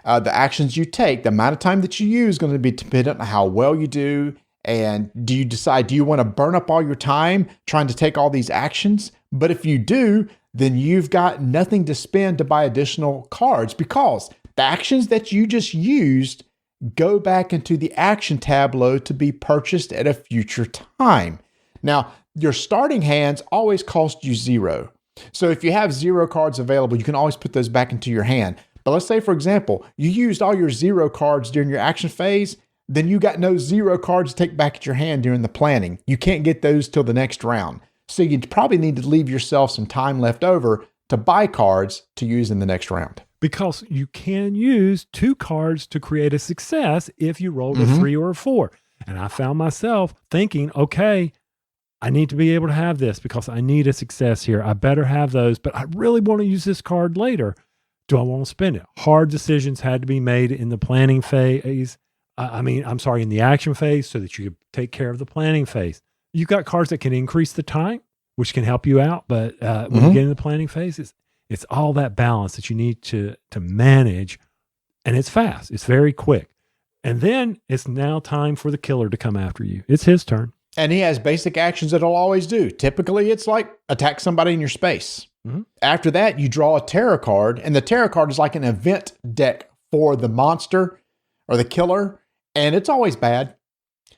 the actions you take, the amount of time that you use is going to be dependent on how well you do. And do you want to burn up all your time trying to take all these actions? But if you do, then you've got nothing to spend to buy additional cards because the actions that you just used go back into the action tableau to be purchased at a future time. Now, your starting hands always cost you 0. So if you have 0 cards available, you can always put those back into your hand. But let's say, for example, you used all your 0 cards during your action phase, then you got no 0 cards to take back at your hand during the planning. You can't get those till the next round. So you probably need to leave yourself some time left over to buy cards to use in the next round. Because you can use 2 cards to create a success if you rolled a 3 or a 4. And I found myself thinking, okay, I need to be able to have this because I need a success here. I better have those, but I really want to use this card later. Do I want to spend it? Hard decisions had to be made in the planning phase. In the action phase so that you could take care of the planning phase. You've got cards that can increase the time, which can help you out. But when you get in the planning phase, it's all that balance that you need to manage. And it's fast. It's very quick. And then it's now time for the killer to come after you. It's his turn. And he has basic actions that he'll always do. Typically, it's like attack somebody in your space. Mm-hmm. After that, you draw a tarot card, and the tarot card is like an event deck for the monster or the killer, and it's always bad.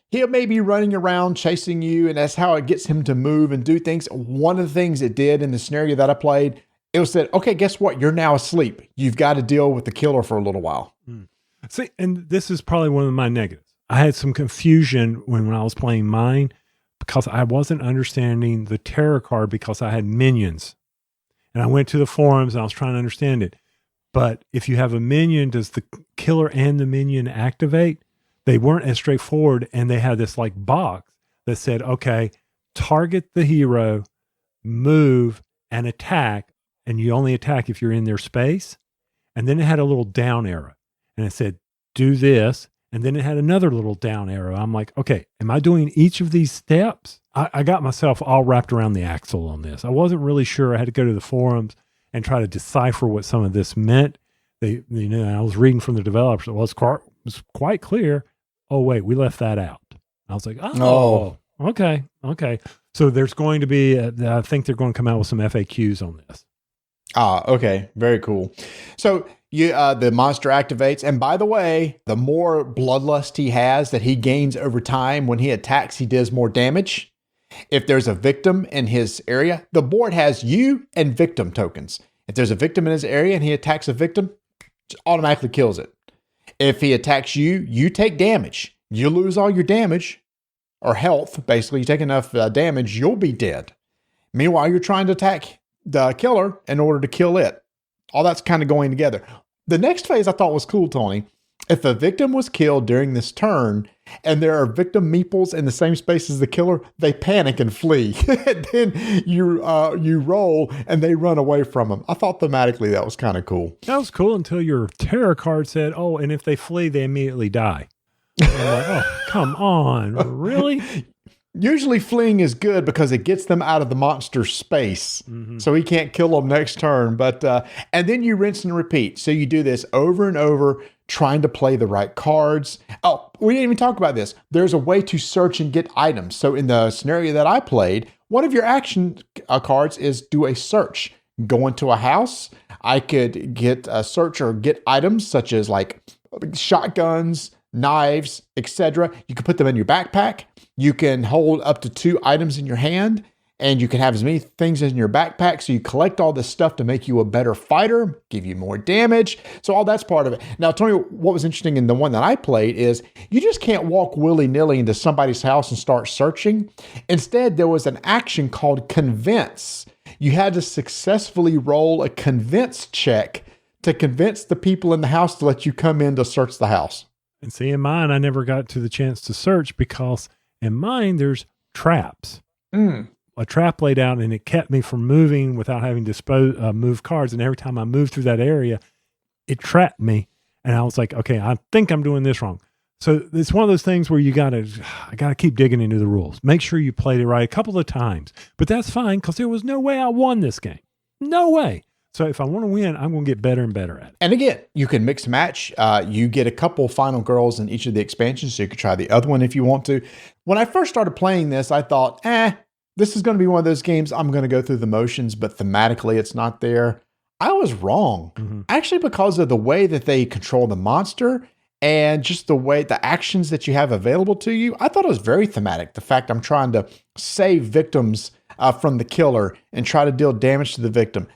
He'll maybe be running around chasing you, and that's how it gets him to move and do things. One of the things it did in the scenario that I played, it was said, okay, guess what? You're now asleep. You've got to deal with the killer for a little while. See, and this is probably one of my negatives. I had some confusion when I was playing mine because I wasn't understanding the tarot card because I had minions. And I went to the forums and I was trying to understand it. But if you have a minion, does the killer and the minion activate? They weren't as straightforward. And they had this like box that said, okay, target the hero, move, and attack. And you only attack if you're in their space. And then it had a little down arrow. And it said, do this. And then it had another little down arrow. I'm like, okay, am I doing each of these steps? I got myself all wrapped around the axle on this. I wasn't really sure. I had to go to the forums and try to decipher what some of this meant. I was reading from the developers. It was quite clear. Oh, wait, we left that out. I was like, oh. Okay. So there's going to be, I think they're going to come out with some FAQs on this. Okay. Very cool. So the monster activates. And by the way, the more bloodlust he has that he gains over time, when he attacks, he does more damage. If there's a victim in his area, the board has you and victim tokens. If there's a victim in his area and he attacks a victim, it automatically kills it. If he attacks you, you take damage. You lose all your damage or health. Basically, you take enough damage, you'll be dead. Meanwhile, you're trying to attack the killer in order to kill it. All that's kind of going together. The next phase I thought was cool, Tony. If a victim was killed during this turn and there are victim meeples in the same space as the killer, they panic and flee. And then you roll and they run away from them. I thought thematically that was kind of cool. That was cool until your tarot card said, oh, and if they flee, they immediately die. I'm like, oh, come on. Really? Usually fleeing is good because it gets them out of the monster's space. Mm-hmm. So he can't kill them next turn. But and then you rinse and repeat. So you do this over and over, trying to play the right cards. Oh, we didn't even talk about this. There's a way to search and get items. So in the scenario that I played, one of your action cards is do a search. Go into a house. I could get a search or get items such as like shotguns, knives, etc. You can put them in your backpack. You can hold up to 2 items in your hand, and you can have as many things in your backpack. So you collect all this stuff to make you a better fighter, give you more damage. So all that's part of it. Now, Tony, what was interesting in the one that I played is you just can't walk willy-nilly into somebody's house and start searching. Instead, there was an action called convince. You had to successfully roll a convince check to convince the people in the house to let you come in to search the house. And see, in mine, I never got to the chance to search because in mine, there's traps. A trap laid out, and it kept me from moving without having to move cards. And every time I moved through that area, it trapped me. And I was like, okay, I think I'm doing this wrong. So it's one of those things where I got to keep digging into the rules. Make sure you played it right a couple of times. But that's fine because there was no way I won this game. No way. So if I want to win, I'm going to get better and better at it. And again, you can mix match. You get a couple final girls in each of the expansions, so you could try the other one if you want to. When I first started playing this, I thought, this is going to be one of those games I'm going to go through the motions, but thematically it's not there. I was wrong. Mm-hmm. Actually, because of the way that they control the monster and just the way the actions that you have available to you, I thought it was very thematic. The fact I'm trying to save victims from the killer and try to deal damage to the victim.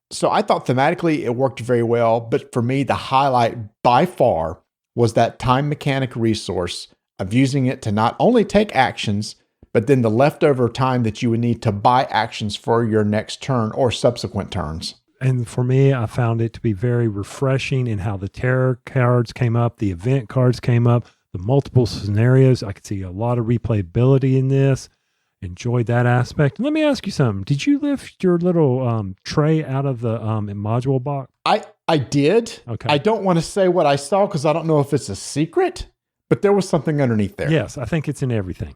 So I thought thematically it worked very well, but for me, the highlight by far was that time mechanic resource of using it to not only take actions, but then the leftover time that you would need to buy actions for your next turn or subsequent turns. And for me, I found it to be very refreshing in how the terror cards came up, the event cards came up, the multiple scenarios. I could see a lot of replayability in this. Enjoyed that aspect. Let me ask you something. Did you lift your little tray out of the module box? I did. Okay. I don't want to say what I saw because I don't know if it's a secret, but there was something underneath there. Yes, I think it's in everything.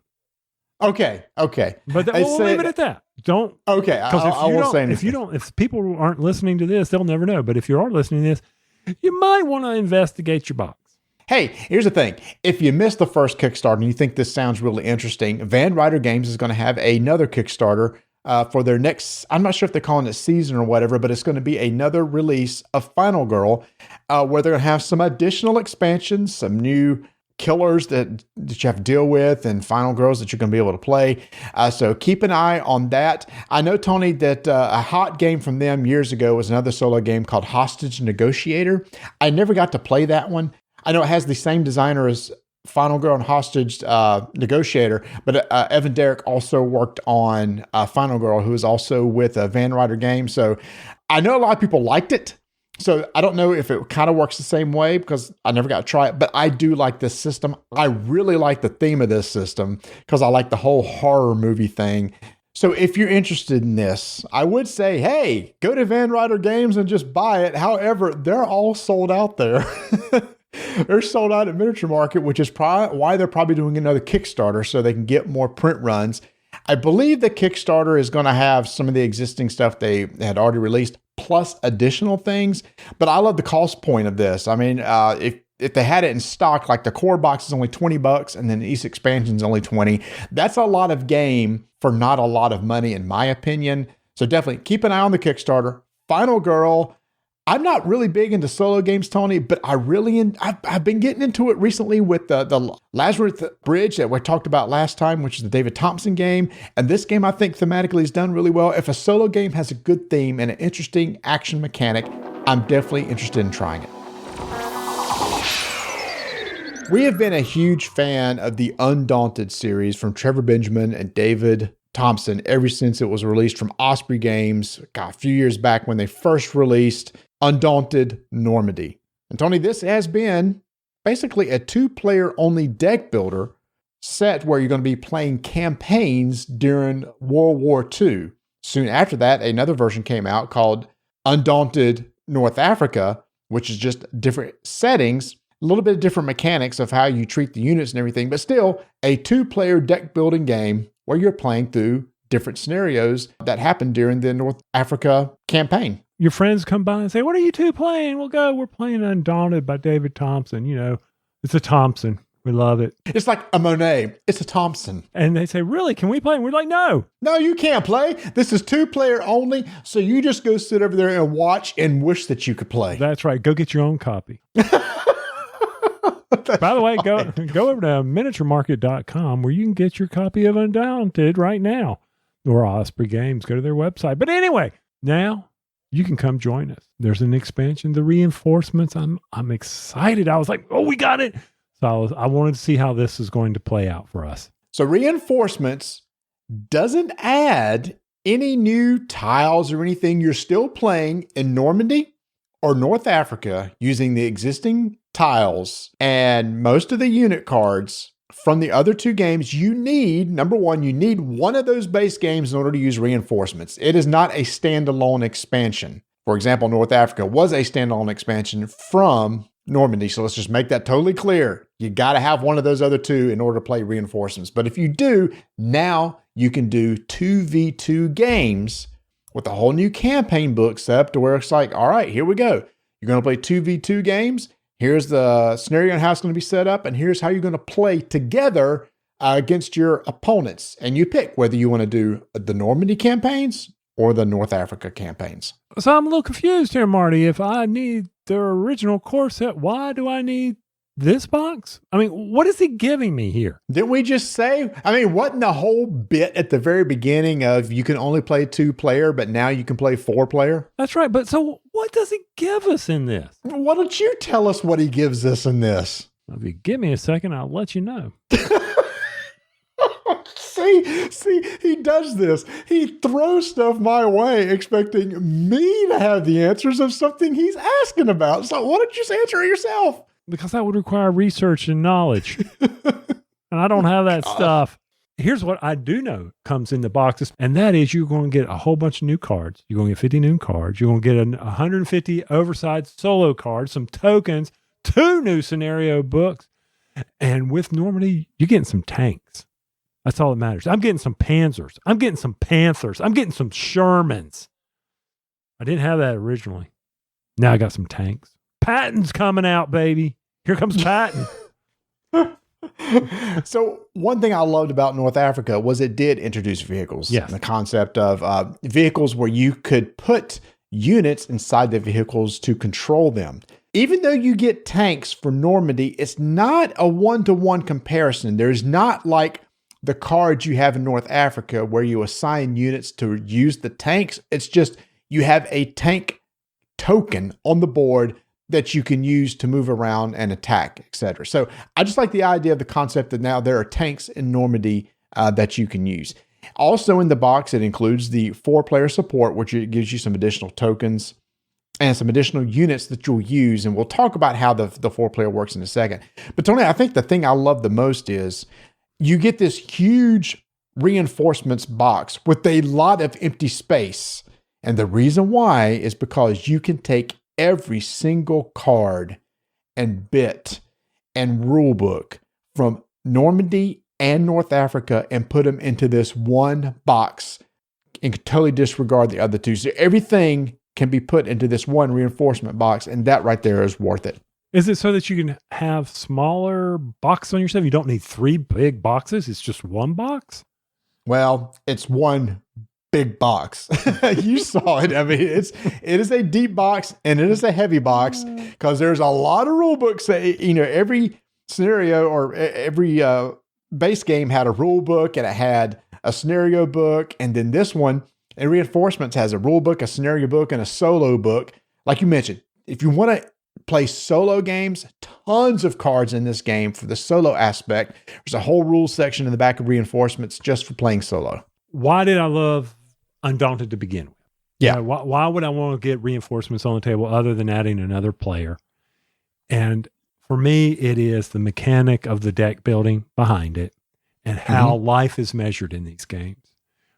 Okay. But we'll leave it at that. Don't. Okay. I won't say anything. If people aren't listening to this, they'll never know. But if you are listening to this, you might want to investigate your box. Hey, here's the thing. If you missed the first Kickstarter and you think this sounds really interesting, Van Ryder Games is going to have another Kickstarter for their next, I'm not sure if they're calling it season or whatever, but it's going to be another release of Final Girl, where they're going to have some additional expansions, some new killers that you have to deal with, and Final Girls that you're going to be able to play. So keep an eye on that. I know, Tony, that a hot game from them years ago was another solo game called Hostage Negotiator. I never got to play that one. I know it has the same designer as Final Girl and Hostage Negotiator, but Evan Derrick also worked on Final Girl, who is also with Van Ryder Games. So I know a lot of people liked it. So I don't know if it kind of works the same way because I never got to try it, but I do like this system. I really like the theme of this system because I like the whole horror movie thing. So if you're interested in this, I would say, hey, go to Van Ryder Games and just buy it. However, they're all sold out there. They're sold out at Miniature Market, which is why they're probably doing another Kickstarter so they can get more print runs. I believe the Kickstarter is going to have some of the existing stuff they had already released, plus additional things. But I love the cost point of this. I mean, if they had it in stock, like the core box is only $20 and then each expansion is only $20, that's a lot of game for not a lot of money, in my opinion. So definitely keep an eye on the Kickstarter. Final Girl. I'm not really big into solo games, Tony, but I've been getting into it recently with the Lazarus Bridge that we talked about last time, which is the David Thompson game. And this game, I think, thematically is done really well. If a solo game has a good theme and an interesting action mechanic, I'm definitely interested in trying it. We have been a huge fan of the Undaunted series from Trevor Benjamin and David Thompson ever since it was released from Osprey Games, a few years back when they first released Undaunted Normandy. And Tony, this has been basically a 2-player only deck builder set where you're going to be playing campaigns during World War II. Soon after that, another version came out called Undaunted North Africa, which is just different settings, a little bit of different mechanics of how you treat the units and everything, but still a 2-player deck building game where you're playing through different scenarios that happened during the North Africa campaign. Your friends come by and say, what are you two playing? We'll go. We're playing Undaunted by David Thompson. You know, it's a Thompson. We love it. It's like a Monet. It's a Thompson. And they say, really? Can we play? And we're like, no. No, you can't play. This is 2-player only. So you just go sit over there and watch and wish that you could play. That's right. Go get your own copy. By the way, go over to miniaturemarket.com where you can get your copy of Undaunted right now. Or Osprey Games. Go to their website. But anyway, now you can come join us. There's an expansion, the reinforcements. I'm excited. I was like, oh, we got it. So I wanted to see how this is going to play out for us. So reinforcements doesn't add any new tiles or anything. You're still playing in Normandy or North Africa using the existing tiles and most of the unit cards from the other 2 games. You need, number one, you need one of those base games in order to use reinforcements. It is not a standalone expansion. For example, North Africa was a standalone expansion from Normandy. So let's just make that totally clear. You got to have one of those other 2 in order to play reinforcements. But if you do, now you can do 2v2 games with a whole new campaign book set up to where it's like, all right, here we go. You're going to play 2v2 games. Here's the scenario and how it's going to be set up, and here's how you're going to play together against your opponents. And you pick whether you want to do the Normandy campaigns or the North Africa campaigns. So I'm a little confused here, Marty. If I need the original core set, why do I need this box? I mean, what is he giving me here? Didn't we just say? I mean, wasn't the whole bit at the very beginning of you can only play 2-player, but now you can play 4-player? That's right. But so what does he give us in this? Why don't you tell us what he gives us in this? If you give me a second, I'll let you know. See, he does this. He throws stuff my way, expecting me to have the answers of something he's asking about. So why don't you just answer it yourself? Because that would require research and knowledge. And I don't have that stuff. Here's what I do know comes in the boxes, and that is you're going to get a whole bunch of new cards. You're going to get 50 new cards. You're going to get 150 oversized solo cards, some tokens, 2 new scenario books. And with Normandy, you're getting some tanks. That's all that matters. I'm getting some Panzers. I'm getting some Panthers. I'm getting some Shermans. I didn't have that originally. Now I got some tanks. Patton's coming out, baby. Here comes Patton. So one thing I loved about North Africa was it did introduce vehicles. Yes. The concept of vehicles where you could put units inside the vehicles to control them. Even though you get tanks for Normandy, it's not a one-to-one comparison. There's not like the cards you have in North Africa where you assign units to use the tanks. It's just you have a tank token on the board that you can use to move around and attack, etc. So I just like the idea of the concept that now there are tanks in Normandy that you can use. Also in the box, it includes the 4-player support, which it gives you some additional tokens and some additional units that you'll use. And we'll talk about how the 4-player works in a second. But Tony, I think the thing I love the most is you get this huge reinforcements box with a lot of empty space. And the reason why is because you can take every single card and bit and rule book from Normandy and North Africa and put them into this one box and totally disregard the other two. So everything can be put into this one reinforcement box, and that right there is worth it. Is it so that you can have smaller boxes on yourself? You don't need 3 big boxes. It's just one box? Well, it's one big box. You saw it. I mean, it is a deep box and it is a heavy box because there's a lot of rule books that, every scenario or every base game had a rule book and it had a scenario book. And then this one in Reinforcements has a rule book, a scenario book, and a solo book. Like you mentioned, if you want to play solo games, tons of cards in this game for the solo aspect. There's a whole rules section in the back of Reinforcements just for playing solo. Why did I love Undaunted to begin with? Yeah. Why would I want to get Reinforcements on the table other than adding another player? And for me, it is the mechanic of the deck building behind it and how life is measured in these games.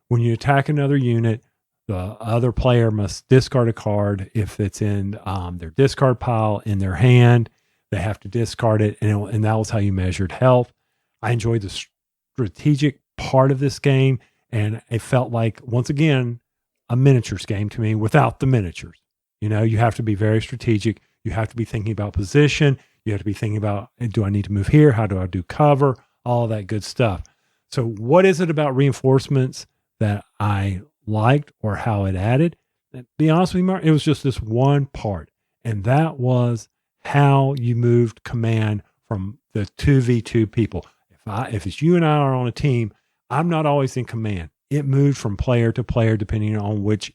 When you attack another unit, the other player must discard a card. If it's in their discard pile in their hand, they have to discard it. And that was how you measured health. I enjoyed the strategic part of this game. And it felt like, once again, a miniatures game to me without the miniatures. You have to be very strategic. You have to be thinking about position. You have to be thinking about, do I need to move here? How do I do cover? All that good stuff. So what is it about Reinforcements that I liked or how it added? To be honest with you, Mark, it was just this one part. And that was how you moved command from the 2v2 people. If it's you and I are on a team, I'm not always in command. It moved from player to player depending on which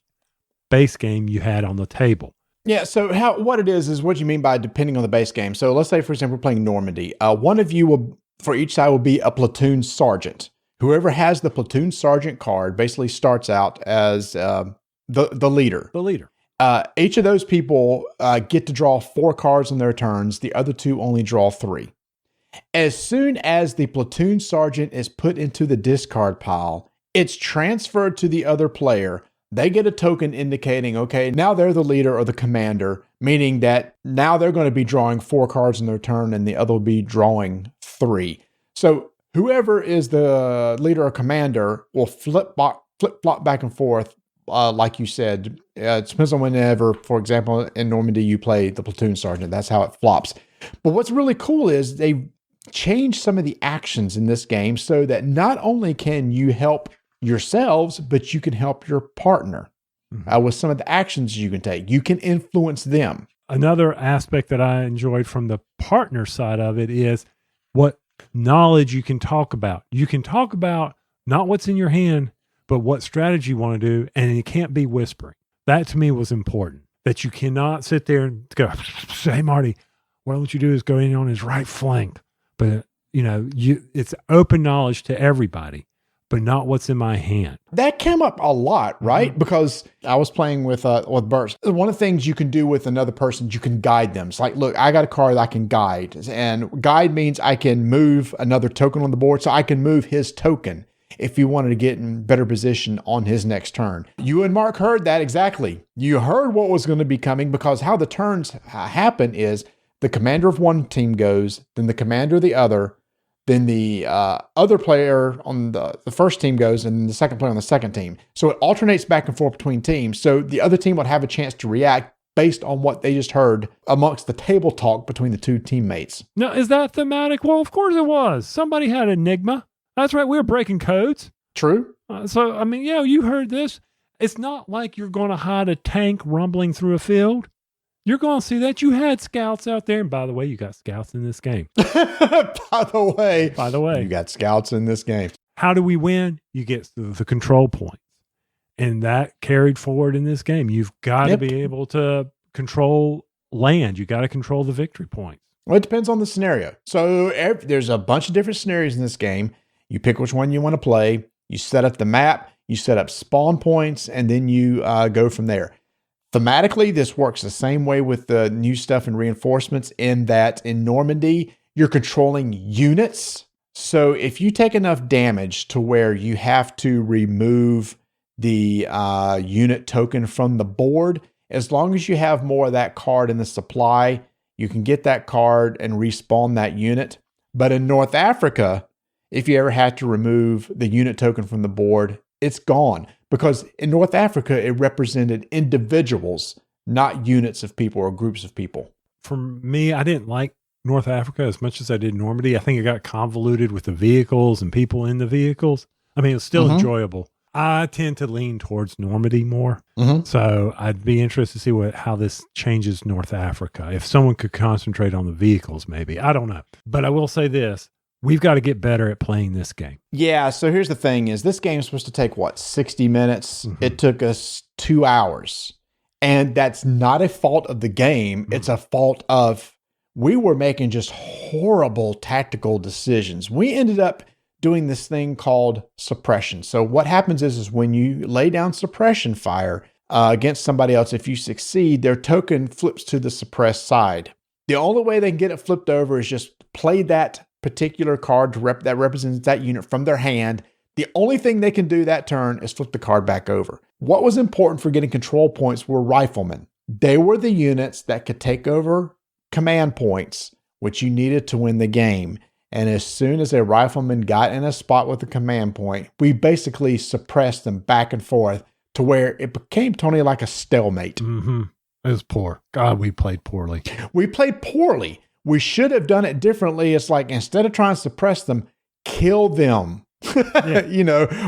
base game you had on the table. Yeah, so what it is what you mean by depending on the base game. So let's say, for example, we're playing Normandy. One of you will, for each side, will be a platoon sergeant. Whoever has the platoon sergeant card basically starts out as the leader. The leader. Each of those people get to draw 4 cards on their turns. The other 2 only draw 3. As soon as the platoon sergeant is put into the discard pile, it's transferred to the other player. They get a token indicating, okay, now they're the leader or the commander, meaning that now they're going to be drawing 4 cards in their turn and the other will be drawing 3. So whoever is the leader or commander will flip-flop back and forth, like you said. It depends on whenever, for example, in Normandy, you play the platoon sergeant. That's how it flops. But what's really cool is they change some of the actions in this game so that not only can you help yourselves, but you can help your partner with some of the actions you can take. You can influence them. Another aspect that I enjoyed from the partner side of it is what knowledge you can talk about. You can talk about not what's in your hand, but what strategy you want to do, and it can't be whispering. That to me was important, that you cannot sit there and go, hey, Marty, what you do is go in on his right flank. But, it's open knowledge to everybody, but not what's in my hand. That came up a lot, right? Because I was playing with Bert. One of the things you can do with another person, you can guide them. It's like, look, I got a card that I can guide. And guide means I can move another token on the board, so I can move his token if you wanted to get in better position on his next turn. You and Mark heard that exactly. You heard what was going to be coming, because how the turns happen is the commander of one team goes, then the commander of the other, then the other player on the first team goes, and then the second player on the second team. So it alternates back and forth between teams. So the other team would have a chance to react based on what they just heard amongst the table talk between the two teammates. Now, is that thematic? Well, of course it was. Somebody had Enigma. That's right. We were breaking codes. True. So, I mean, yeah, you heard this. It's not like you're going to hide a tank rumbling through a field. You're going to see that you had scouts out there. And by the way, you got scouts in this game. By the way, you got scouts in this game. How do we win? You get the control points. And that carried forward in this game. You've got to be able to control land. You got to control the victory points. Well, it depends on the scenario. So there's a bunch of different scenarios in this game. You pick which one you want to play. You set up the map. You set up spawn points, and then you go from there. Thematically, this works the same way with the new stuff in Reinforcements, in that in Normandy, you're controlling units. So if you take enough damage to where you have to remove the unit token from the board, as long as you have more of that card in the supply, you can get that card and respawn that unit. But in North Africa, if you ever had to remove the unit token from the board, it's gone. Because in North Africa, it represented individuals, not units of people or groups of people. For me, I didn't like North Africa as much as I did Normandy. I think it got convoluted with the vehicles and people in the vehicles. I mean, it's still enjoyable. I tend to lean towards Normandy more. So I'd be interested to see how this changes North Africa. If someone could concentrate on the vehicles, maybe. I don't know. But I will say this. We've got to get better at playing this game. Yeah, so here's the thing is this game is supposed to take, 60 minutes? It took us 2 hours. And that's not a fault of the game. It's a fault of we were making just horrible tactical decisions. We ended up doing this thing called suppression. So what happens is when you lay down suppression fire against somebody else, if you succeed, their token flips to the suppressed side. The only way they can get it flipped over is just play that particular card that represents that unit from their hand. The only thing they can do that turn is flip the card back over. What was important for getting control points were riflemen. They were the units that could take over command points, which you needed to win the game. And as soon as a rifleman got in a spot with a command point, we basically suppressed them back and forth to where it became, Tony, like a stalemate. It was poor. God, we played poorly. We played poorly. We should have done it differently. It's like, instead of trying to suppress them, kill them,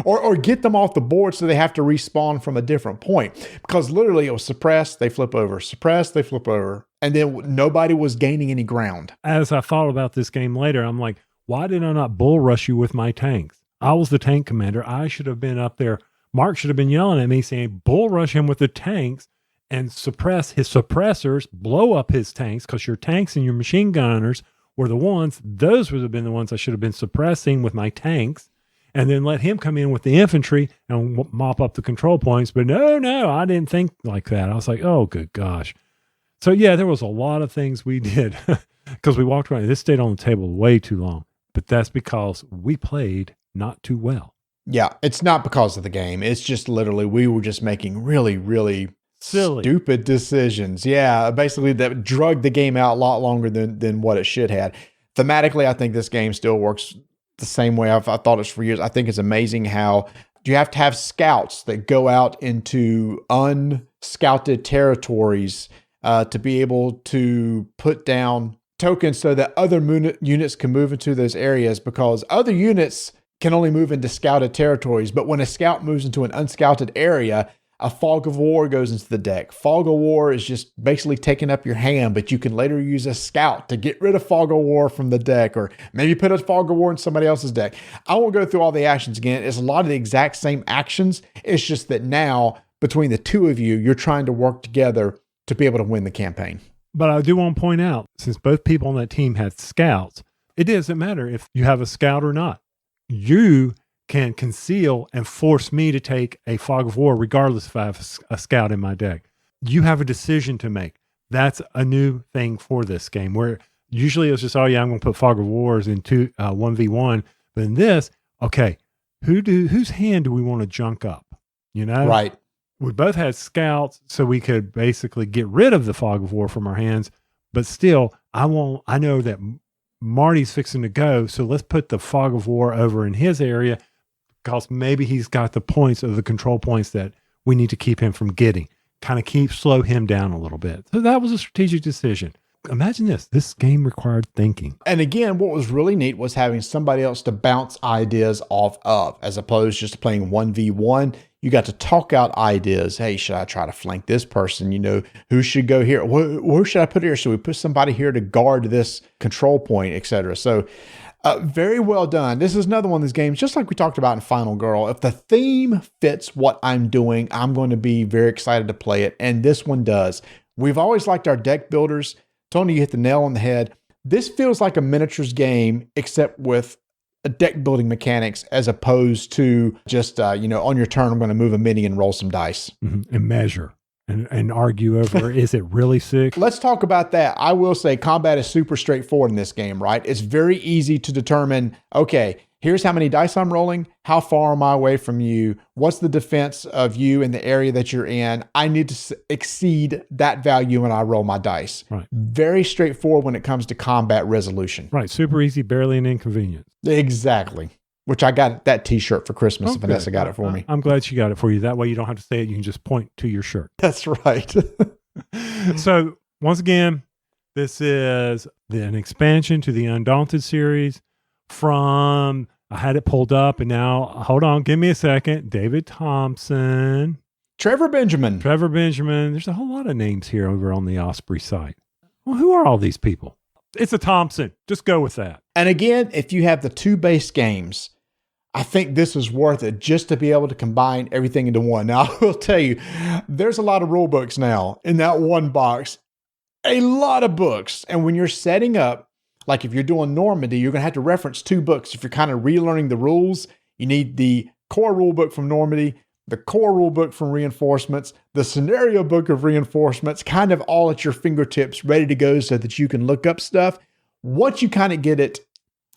or get them off the board so they have to respawn from a different point. Because literally it was suppress, they flip over, suppress, they flip over. And then nobody was gaining any ground. As I thought about this game later, I'm like, why did I not bull rush you with my tanks? I was the tank commander. I should have been up there. Mark should have been yelling at me saying, bull rush him with the tanks and suppress his suppressors, blow up his tanks, because your tanks and your machine gunners were those would have been the ones I should have been suppressing with my tanks, and then let him come in with the infantry and mop up the control points. But no, I didn't think like that. I was like, oh, good gosh. So yeah, there was a lot of things we did because we walked around. This stayed on the table way too long, but that's because we played not too well. Yeah, it's not because of the game. It's just literally we were just making really, really silly, stupid decisions. Yeah, basically that drugged the game out a lot longer than what it should have. Thematically, I think this game still works the same way I thought it's for years. I think it's amazing how you have to have scouts that go out into unscouted territories to be able to put down tokens so that other units can move into those areas, because other units can only move into scouted territories. But when a scout moves into an unscouted area, a fog of war goes into the deck. Fog of war is just basically taking up your hand, but you can later use a scout to get rid of fog of war from the deck, or maybe put a fog of war in somebody else's deck. I won't go through all the actions again. It's a lot of the exact same actions. It's just that now between the two of you, you're trying to work together to be able to win the campaign. But I do want to point out, since both people on that team had scouts, it doesn't matter if you have a scout or not. You can conceal and force me to take a fog of war regardless if I have a scout in my deck. You have a decision to make. That's a new thing for this game, where usually it's just, oh yeah, I'm going to put fog of wars into 1v1. But in this, okay, whose hand do we want to junk up? Right. We both had scouts, so we could basically get rid of the fog of war from our hands. But still, I know that Marty's fixing to go, so let's put the fog of war over in his area, because maybe he's got the points of the control points that we need to keep him from getting. kind of slow him down a little bit. So that was a strategic decision. Imagine this game required thinking. And again, what was really neat was having somebody else to bounce ideas off of, as opposed to just playing 1v1. You got to talk out ideas. Hey, should I try to flank this person? Who should go here? Where should I put here? Should we put somebody here to guard this control point, etc.? So very well done. This is another one of these games, just like we talked about in Final Girl. If the theme fits what I'm doing, I'm going to be very excited to play it. And this one does. We've always liked our deck builders. Tony, you hit the nail on the head. This feels like a miniatures game, except with deck building mechanics, as opposed to just, on your turn, I'm going to move a mini and roll some dice. Mm-hmm. And measure and argue over, is it really 6? Let's talk about that. I will say combat is super straightforward in this game, right? It's very easy to determine, okay, here's how many dice I'm rolling. How far am I away from you? What's the defense of you in the area that you're in? I need to exceed that value when I roll my dice. Right. Very straightforward when it comes to combat resolution. Right. Super easy, barely an inconvenience. Exactly. Which I got that t-shirt for Christmas. Vanessa got it for me. I'm glad she got it for you. That way you don't have to say it. You can just point to your shirt. That's right. So once again, this is an expansion to the Undaunted series from... I had it pulled up and now, hold on, give me a second. David Thompson. Trevor Benjamin. There's a whole lot of names here over on the Osprey site. Well, who are all these people? It's a Thompson. Just go with that. And again, if you have the 2 base games, I think this is worth it just to be able to combine everything into one. Now, I will tell you, there's a lot of rule books now in that one box. A lot of books. And when you're setting up, like if you're doing Normandy, you're going to have to reference 2 books. If you're kind of relearning the rules, you need the core rule book from Normandy, the core rule book from Reinforcements, the scenario book of Reinforcements, kind of all at your fingertips, ready to go so that you can look up stuff. Once you kind of get it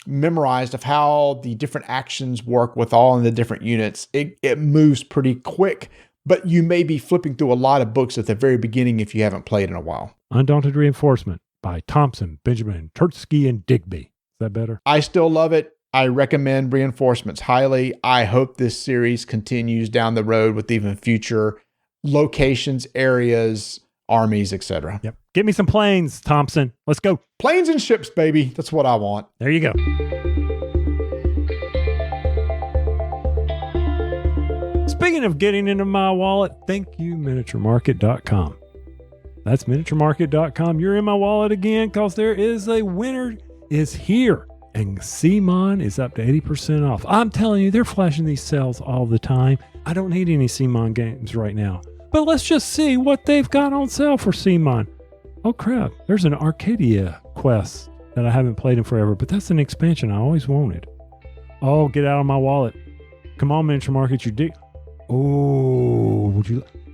memorized of how the different actions work with all in the different units, it moves pretty quick, but you may be flipping through a lot of books at the very beginning if you haven't played in a while. Undaunted Reinforcement by Thompson, Benjamin, Turtsky, and Digby. Is that better? I still love it. I recommend Reinforcements highly. I hope this series continues down the road with even future locations, areas, armies, etc. Yep. Get me some planes, Thompson. Let's go. Planes and ships, baby. That's what I want. There you go. Speaking of getting into my wallet, thank you, miniaturemarket.com. That's miniaturemarket.com. You're in my wallet again because there is a winner is here. And CMON is up to 80% off. I'm telling you, they're flashing these sales all the time. I don't need any CMON games right now. But let's just see what they've got on sale for CMON. Oh crap, there's an Arcadia quest that I haven't played in forever, but that's an expansion I always wanted. Oh, get out of my wallet. Come on, Miniature Market, you dig. Oh,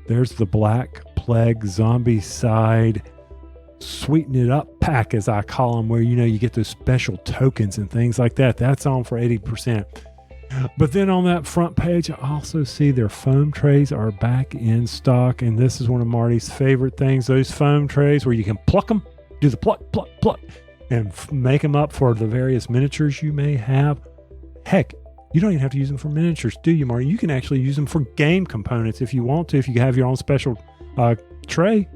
there's the Black Plague Zombie Side Sweeten It Up pack, as I call them, where you get those special tokens and things like that. That's on for 80%. But then on that front page, I also see their foam trays are back in stock, and this is one of Marty's favorite things, those foam trays where you can pluck them, do the pluck, and make them up for the various miniatures you may have. Heck, you don't even have to use them for miniatures, do you, Marty? You can actually use them for game components if you want to, if you have your own special tray.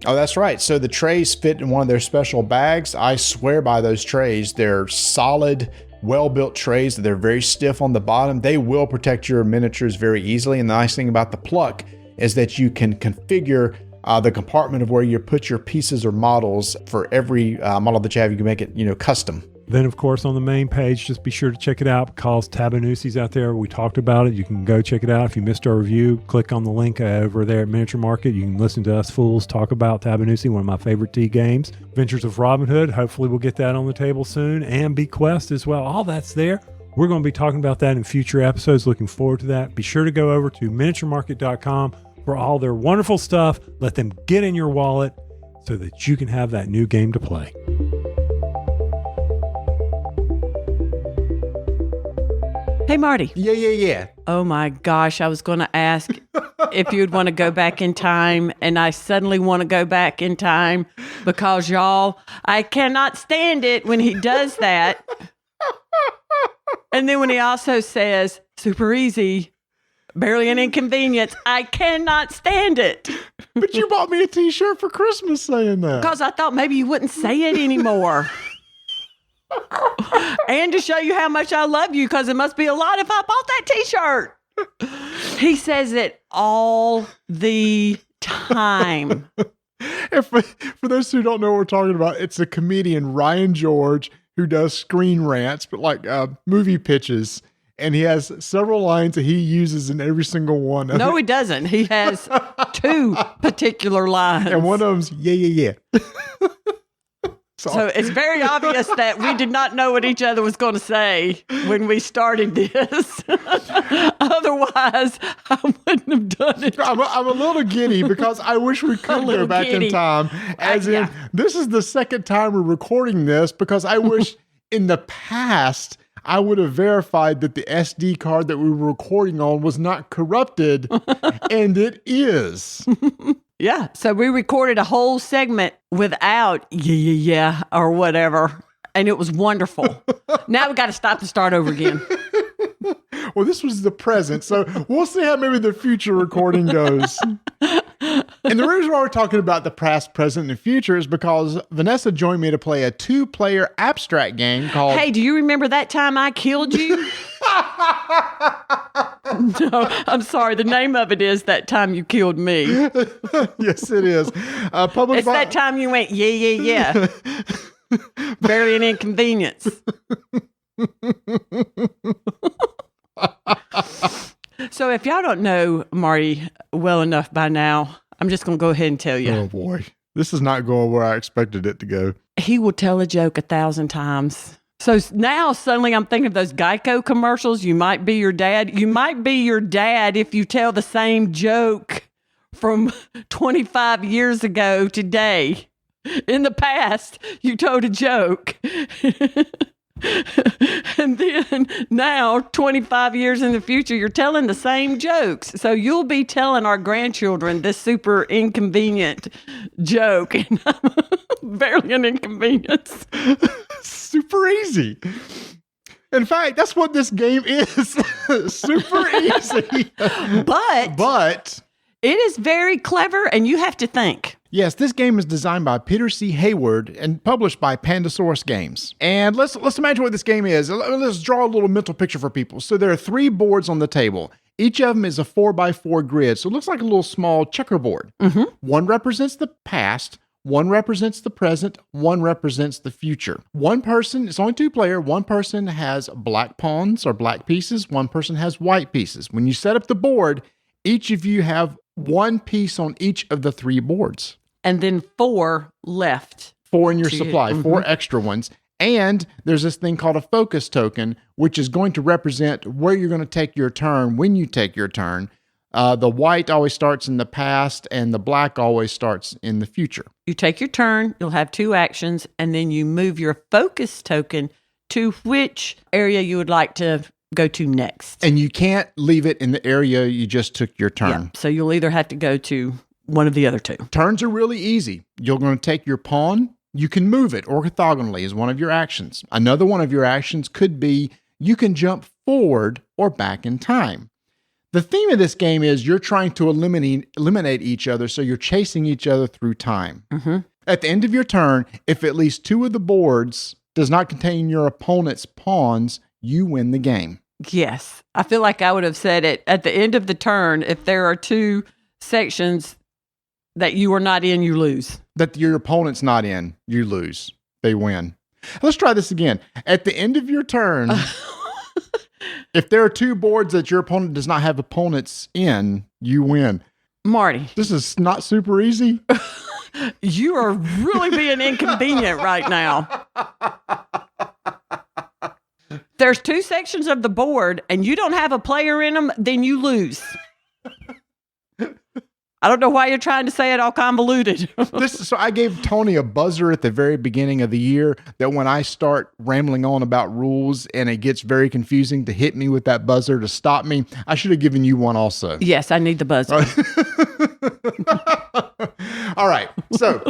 Oh, that's right. So the trays fit in one of their special bags. I swear by those trays. They're solid, well-built trays. They're very stiff on the bottom. They will protect your miniatures very easily. And the nice thing about the pluck is that you can configure the compartment of where you put your pieces or models for every model that you have. You can make it, custom. Then, of course, on the main page, just be sure to check it out because Tabanusi's out there. We talked about it. You can go check it out. If you missed our review, click on the link over there at Miniature Market. You can listen to us fools talk about Tabanusi, one of my favorite tea games. Adventures of Robin Hood. Hopefully, we'll get that on the table soon. And Bequest as well. All that's there. We're going to be talking about that in future episodes. Looking forward to that. Be sure to go over to miniaturemarket.com for all their wonderful stuff. Let them get in your wallet so that you can have that new game to play. Hey, Marty. Yeah. Oh my gosh, I was going to ask if you'd want to go back in time, and I suddenly want to go back in time because, y'all, I cannot stand it when he does that. And then when he also says, super easy, Barely an inconvenience. I cannot stand it. But you bought me a t-shirt for Christmas saying that. Because I thought maybe you wouldn't say it anymore. And to show you how much I love you, because it must be a lot if I bought that t-shirt. He says it all the time. And for those who don't know what we're talking about, it's a comedian, Ryan George, who does screen rants, but like movie pitches. And he has several lines that he uses in every single one. No, he doesn't. He has 2 particular lines. And one of them's, yeah. So it's very obvious that we did not know what each other was going to say when we started this. Otherwise, I wouldn't have done it. I'm a little giddy because I wish we could go back in time. As in, this is the second time we're recording this because I wish in the past I would have verified that the SD card that we were recording on was not corrupted, and it is. Yeah, so we recorded a whole segment without yeah, or whatever, and it was wonderful. Now we got to stop and start over again. Well, this was the present, so we'll see how maybe the future recording goes. And the reason why we're talking about the past, present, and future is because Vanessa joined me to play a 2-player abstract game called... Hey, do you remember that time I killed you? No, I'm sorry. The name of it is That Time You Killed Me. Yes, it is. It's that time you went, yeah. Barely an inconvenience. So if y'all don't know Marty well enough by now, I'm just going to go ahead and tell you. Oh, boy. This is not going where I expected it to go. He will tell a joke 1,000 times. So now suddenly I'm thinking of those Geico commercials. You might be your dad. You might be your dad if you tell the same joke from 25 years ago today. In the past, you told a joke. And then now, 25 years in the future, you're telling the same jokes. So you'll be telling our grandchildren this super inconvenient joke. And barely an inconvenience. Super easy. In fact, that's what this game is. Super easy. But it is very clever, and you have to think. Yes, this game is designed by Peter C. Hayward and published by Pandasaurus Games. And let's imagine what this game is. Let's draw a little mental picture for people. So there are 3 boards on the table. Each of them is a 4x4 grid, so it looks like a little small checkerboard. Mm-hmm. One represents the past, one represents the present, one represents the future. One person, it's only 2-player, one person has black pawns or black pieces, one person has white pieces. When you set up the board, each of you have 1 piece on each of the 3 boards. And then 4 left. 4 in your supply, 4 extra ones. And there's this thing called a focus token, which is going to represent where you're going to take your turn when you take your turn. The white always starts in the past, and the black always starts in the future. You take your turn, you'll have 2 actions, and then you move your focus token to which area you would like to go to next. And you can't leave it in the area you just took your turn. Yeah, so you'll either have to go to one of the other 2. Turns are really easy. You're going to take your pawn. You can move it orthogonally as one of your actions. Another one of your actions could be you can jump forward or back in time. The theme of this game is you're trying to eliminate each other, so you're chasing each other through time. Mm-hmm. At the end of your turn, if at least 2 of the boards does not contain your opponent's pawns, you win the game. Yes. I feel like I would have said it at the end of the turn. If there are 2 sections that you are not in, you lose. That your opponent's not in, you lose. They win. Let's try this again. At the end of your turn, if there are 2 boards that your opponent does not have opponents in, you win. Marty. This is not super easy. You are really being inconvenient right now. There's 2 sections of the board and you don't have a player in them, then you lose. I don't know why you're trying to say it all convoluted. So I gave Tony a buzzer at the very beginning of the year that when I start rambling on about rules and it gets very confusing, to hit me with that buzzer to stop me. I should have given you one also. Yes, I need the buzzer. All right. So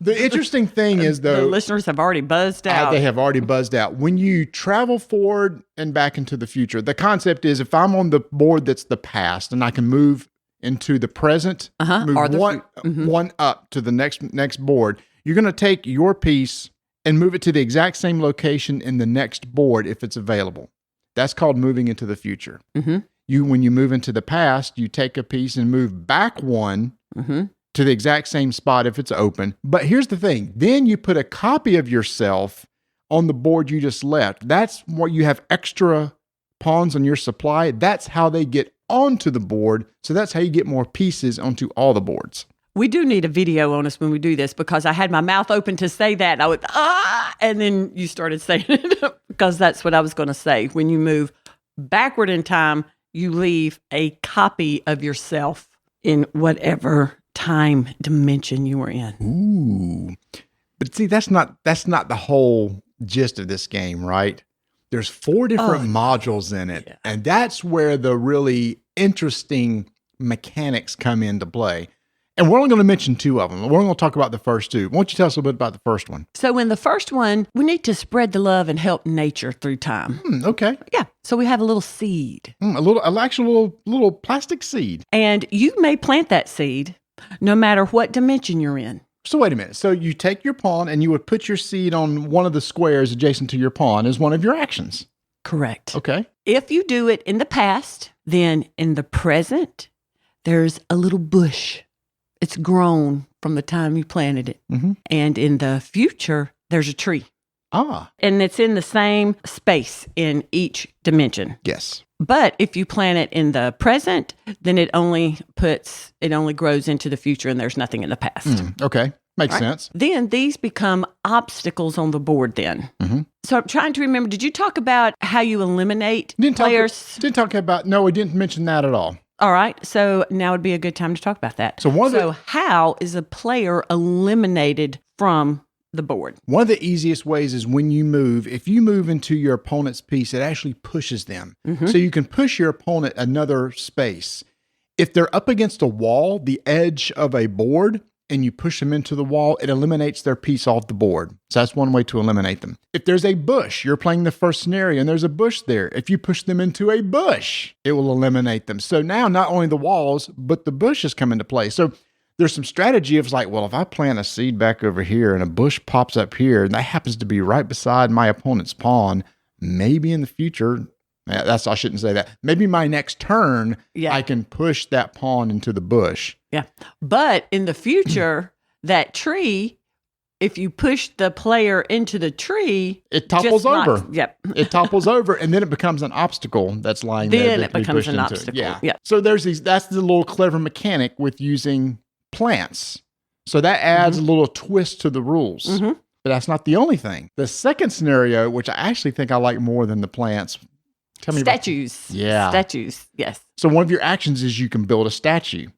The interesting thing is, The though, listeners have already buzzed out. they have already buzzed out. When you travel forward and back into the future, the concept is if I'm on the board that's the past and I can move into the present, move Or the one up to the next board, you're going to take your piece and move it to the exact same location in the next board if it's available. That's called moving into the future. When you move into the past, you take a piece and move back one to the exact same spot if it's open. But here's the thing. Then you put a copy of yourself on the board you just left. That's what you have extra pawns on your supply. That's how they get onto the board. So that's how you get more pieces onto all the boards. We do need a video on us when we do this because I had my mouth open to say that. I would, and then you started saying it because that's what I was going to say. When you move backward in time, you leave a copy of yourself in whatever time dimension you were in. Ooh. But see, that's not the whole gist of this game, right? There's 4 different modules in it. Yeah. And that's where the really interesting mechanics come into play. And we're only going to mention 2 of them. We're only going to talk about the first 2. Why don't you tell us a little bit about the first one? So in the first one, we need to spread the love and help nature through time. Okay. Yeah. So we have a little seed. An actual little plastic seed. And you may plant that seed no matter what dimension you're in. So wait a minute. So you take your pawn and you would put your seed on one of the squares adjacent to your pawn as one of your actions. Correct. Okay. If you do it in the past, then in the present, there's a little bush. It's grown from the time you planted it. And in the future, there's a tree. And it's in the same space in each dimension. Yes. But if you plant it in the present, then it only grows into the future and there's nothing in the past. Okay. Makes sense. Then these become obstacles on the board then. So I'm trying to remember, did you talk about how you eliminate players? No, we didn't mention that at all. All right. So now would be a good time to talk about that. So how is a player eliminated from the board? One of the easiest ways is when you move. If you move into your opponent's piece, it actually pushes them. So you can push your opponent another space. If they're up against a wall, the edge of a board, and you push them into the wall, it eliminates their piece off the board. So that's one way to eliminate them. If there's a bush, you're playing the first scenario and there's a bush there. If you push them into a bush, it will eliminate them. So now not only the walls, but the bushes come into play. So there's some strategy of like, well, if I plant a seed back over here and a bush pops up here, and that happens to be right beside my opponent's pawn, maybe in the future, I shouldn't say that. Maybe my next turn, I can push that pawn into the bush. Yeah. But in the future, that tree, if you push the player into the tree, it topples over. Yep. It topples over and then it becomes an obstacle that's lying there. Then it becomes an obstacle. Yeah. So that's the little clever mechanic with using plants. So that adds a little twist to the rules. But that's not the only thing. The second scenario, which I actually think I like more than the plants. Tell me statues. Statues. Yes. So one of your actions is you can build a statue.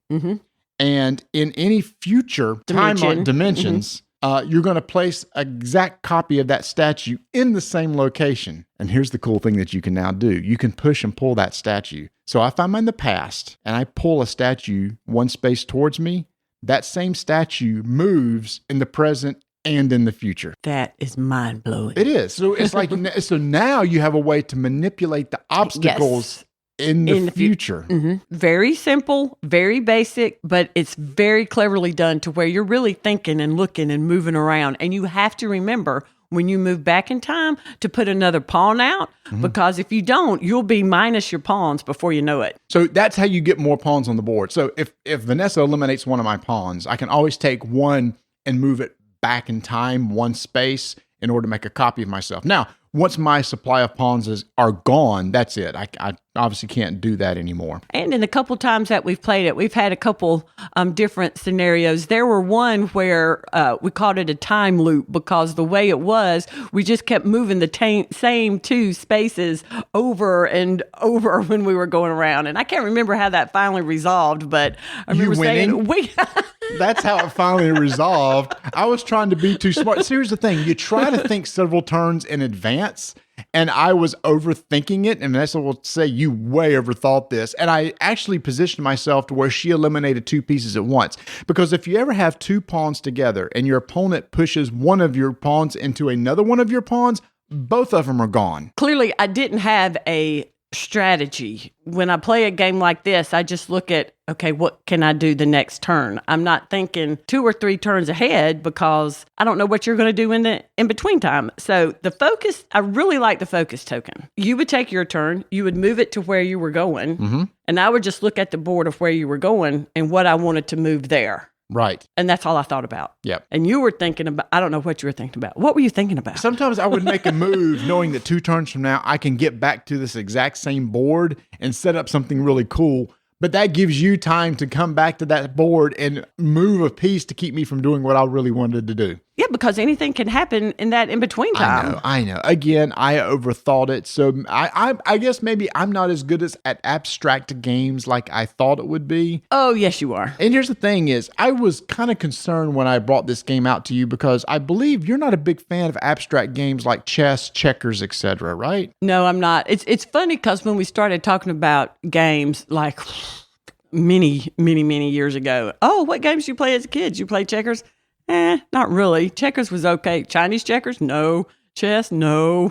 And in any future dimensions, you're going to place an exact copy of that statue in the same location. And here's the cool thing that you can now do. You can push and pull that statue. So if I'm in the past and I pull a statue one space towards me, that same statue moves in the present and in the future. That is mind-blowing. It is. So it's like, so now you have a way to manipulate the obstacles in the future. Very simple, very basic, but it's very cleverly done to where you're really thinking and looking and moving around. And you have to remember when you move back in time to put another pawn out, because if you don't, you'll be minus your pawns before you know it. So that's how you get more pawns on the board. So if Vanessa eliminates one of my pawns, I can always take one and move it back in time, one space, in order to make a copy of myself. Now, once my supply of pawns are gone, that's it. I obviously can't do that anymore. And in the couple times that we've played it, we've had a couple different scenarios. There were one where we called it a time loop because the way it was, we just kept moving the same 2 spaces over and over when we were going around. And I can't remember how that finally resolved, but I remember saying That's how it finally resolved. I was trying to be too smart. So here's the thing. You try to think several turns in advance, And I was overthinking it. And Vanessa will say, you way overthought this. And I actually positioned myself to where she eliminated 2 pieces at once. Because if you ever have 2 pawns together and your opponent pushes one of your pawns into another one of your pawns, both of them are gone. Clearly, I didn't have a strategy. When I play a game like this, I just look at, okay, what can I do the next turn? I'm not thinking 2 or 3 turns ahead because I don't know what you're going to do in between time. So the focus, I really like the focus token. You would take your turn, you would move it to where you were going, and I would just look at the board of where you were going and what I wanted to move there. Right. And that's all I thought about. Yep. And you were thinking about, I don't know what you were thinking about. What were you thinking about? Sometimes I would make a move knowing that 2 turns from now, I can get back to this exact same board and set up something really cool. But that gives you time to come back to that board and move a piece to keep me from doing what I really wanted to do. Yeah, because anything can happen in that in-between time. I know. Again, I overthought it. So I guess maybe I'm not as good at abstract games like I thought it would be. Oh, yes, you are. And here's the thing is, I was kind of concerned when I brought this game out to you because I believe you're not a big fan of abstract games like chess, checkers, etc., right? No, I'm not. It's funny because when we started talking about games like many years ago, oh, what games you play as a kid? You play checkers? Not really. Checkers was okay. Chinese checkers? No. Chess? No.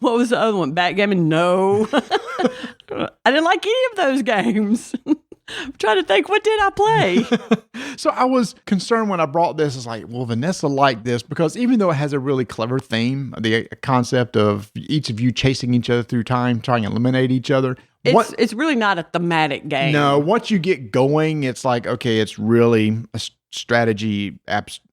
What was the other one? Backgammon? No. I didn't like any of those games. I'm trying to think, what did I play? So I was concerned when I brought this. It's like, well, Vanessa liked this because even though it has a really clever theme, the concept of each of you chasing each other through time, trying to eliminate each other. It's really not a thematic game. No, once you get going, it's like, okay, it's really a strategy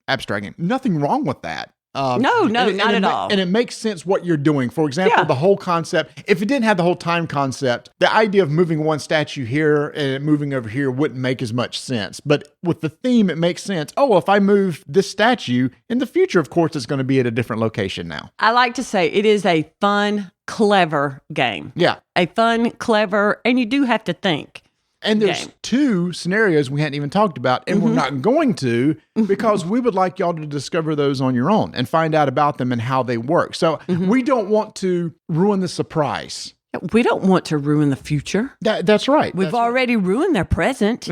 abstract game. Nothing wrong with that. No, not at all. And it makes sense what you're doing. For example, the whole concept, if it didn't have the whole time concept, the idea of moving one statue here and moving over here wouldn't make as much sense. But with the theme, it makes sense. Oh, well, if I move this statue in the future, of course, it's going to be at a different location now. I like to say it is a fun, clever game. Yeah. A fun, clever, and you do have to think. And there's 2 scenarios we hadn't even talked about, and we're not going to because we would like y'all to discover those on your own and find out about them and how they work. So we don't want to ruin the surprise. We don't want to ruin the future. That's right. We've already ruined their present.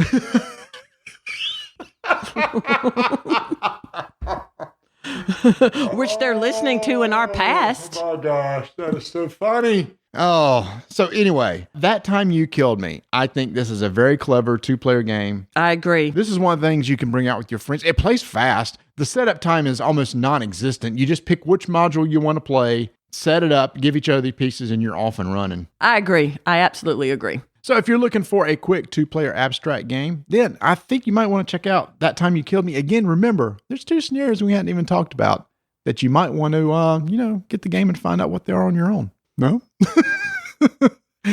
Which they're listening to in our past. Oh my gosh, that is so funny. Oh, so anyway, That Time You Killed Me. I think this is a very clever 2-player game. I agree. This is one of the things you can bring out with your friends. It plays fast. The setup time is almost non-existent. You just pick which module you want to play, set it up, give each other the pieces, and you're off and running. I agree. I absolutely agree. So if you're looking for a quick 2-player abstract game, then I think you might want to check out That Time You Killed Me. Again, remember, there's 2 scenarios we hadn't even talked about that you might want to, get the game and find out what they are on your own. No?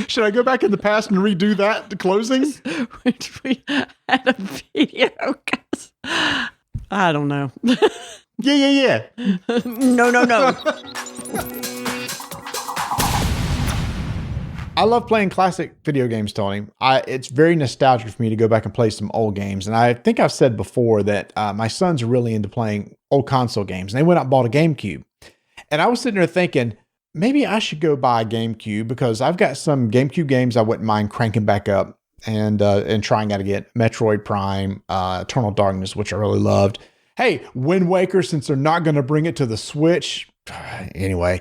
Should I go back in the past and redo that, the closing? Which we had a video, guys. I don't know. Yeah. No. I love playing classic video games, Tony. It's very nostalgic for me to go back and play some old games. And I think I've said before that my sons are really into playing old console games. And they went out and bought a GameCube. And I was sitting there thinking, maybe I should go buy a GameCube because I've got some GameCube games I wouldn't mind cranking back up and trying out again. Metroid Prime, Eternal Darkness, which I really loved. Hey, Wind Waker, since they're not going to bring it to the Switch. Anyway,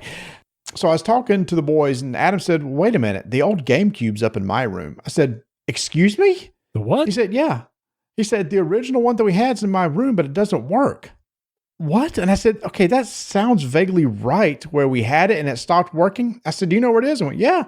so I was talking to the boys and Adam said, wait a minute, the old GameCube's up in my room. I said, excuse me? The what? He said, yeah. He said, the original one that we had's in my room, but it doesn't work. What? And I said, okay, that sounds vaguely right where we had it and it stopped working. I said, do you know where it is? And went, yeah.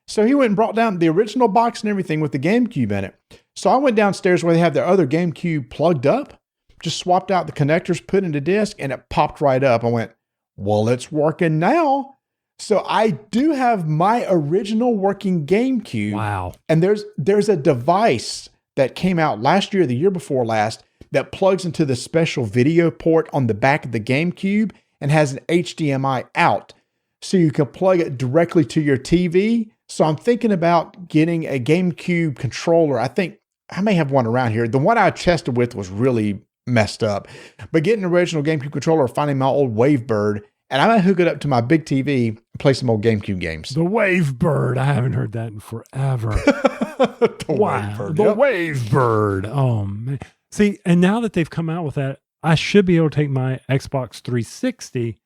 So he went and brought down the original box and everything with the GameCube in it. So I went downstairs where they have their other GameCube plugged up, just swapped out the connectors, put in the disc, and it popped right up. I went, well, it's working now. So I do have my original working GameCube. Wow. And there's a device that came out last year, the year before last, that plugs into the special video port on the back of the GameCube and has an HDMI out. So you can plug it directly to your TV. So I'm thinking about getting a GameCube controller. I think I may have one around here. The one I tested with was really messed up. But getting an original GameCube controller, finding my old Wavebird and I'm going to hook it up to my big TV and play some old GameCube games. The Wave Bird. I haven't heard that in forever. The Wave Bird. Oh, man. See, and now that they've come out with that, I should be able to take my Xbox 360.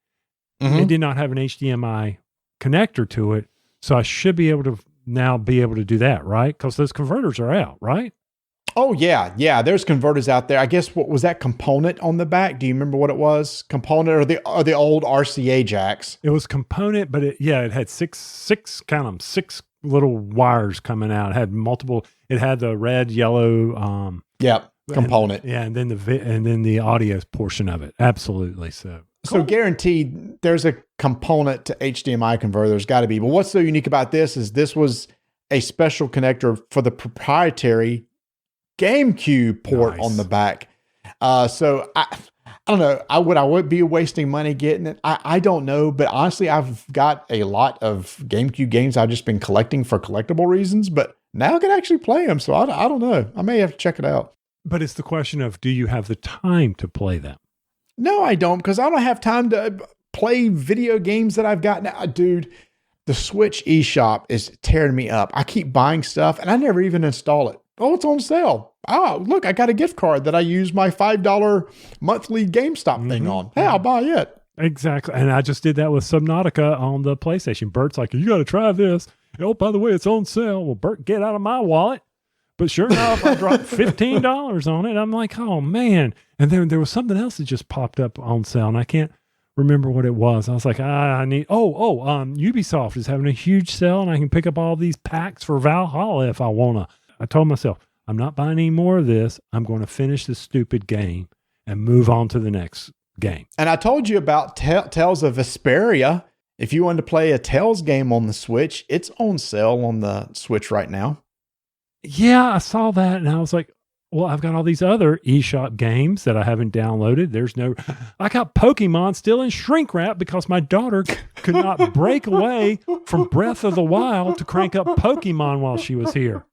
It did not have an HDMI connector to it. So I should be able to now do that, right? Because those converters are out, right? Oh, yeah. Yeah, there's converters out there. I guess what was that component on the back? Do you remember what it was? Component or the old RCA jacks? It was component, but it had six little wires coming out. It had multiple. It had the red, yellow. Component. And then the audio portion of it. Absolutely. So guaranteed there's a component to HDMI converter. There's got to be. But what's so unique about this is this was a special connector for the proprietary GameCube port on the back. So I don't know. I would be wasting money getting it. I don't know. But honestly, I've got a lot of GameCube games I've just been collecting for collectible reasons. But now I can actually play them. So I don't know. I may have to check it out. But it's the question of, do you have the time to play them? No, I don't, because I don't have time to play video games that I've got now. Dude, the Switch eShop is tearing me up. I keep buying stuff and I never even install it. Oh, it's on sale. Oh, look, I got a gift card that I use my $5 monthly GameStop thing on. Hey, I'll buy it. Exactly. And I just did that with Subnautica on the PlayStation. Bert's like, you got to try this. Oh, by the way, it's on sale. Well, Bert, get out of my wallet. But sure enough, I dropped $15 on it. I'm like, oh, man. And then there was something else that just popped up on sale, and I can't remember what it was. I was like, Ubisoft is having a huge sale, and I can pick up all these packs for Valhalla if I want to. I told myself, I'm not buying any more of this. I'm going to finish this stupid game and move on to the next game. And I told you about Tales of Vesperia. If you wanted to play a Tales game on the Switch, it's on sale on the Switch right now. Yeah, I saw that and I was like, well, I've got all these other eShop games that I haven't downloaded. I got Pokemon still in shrink wrap because my daughter could not break away from Breath of the Wild to crank up Pokemon while she was here.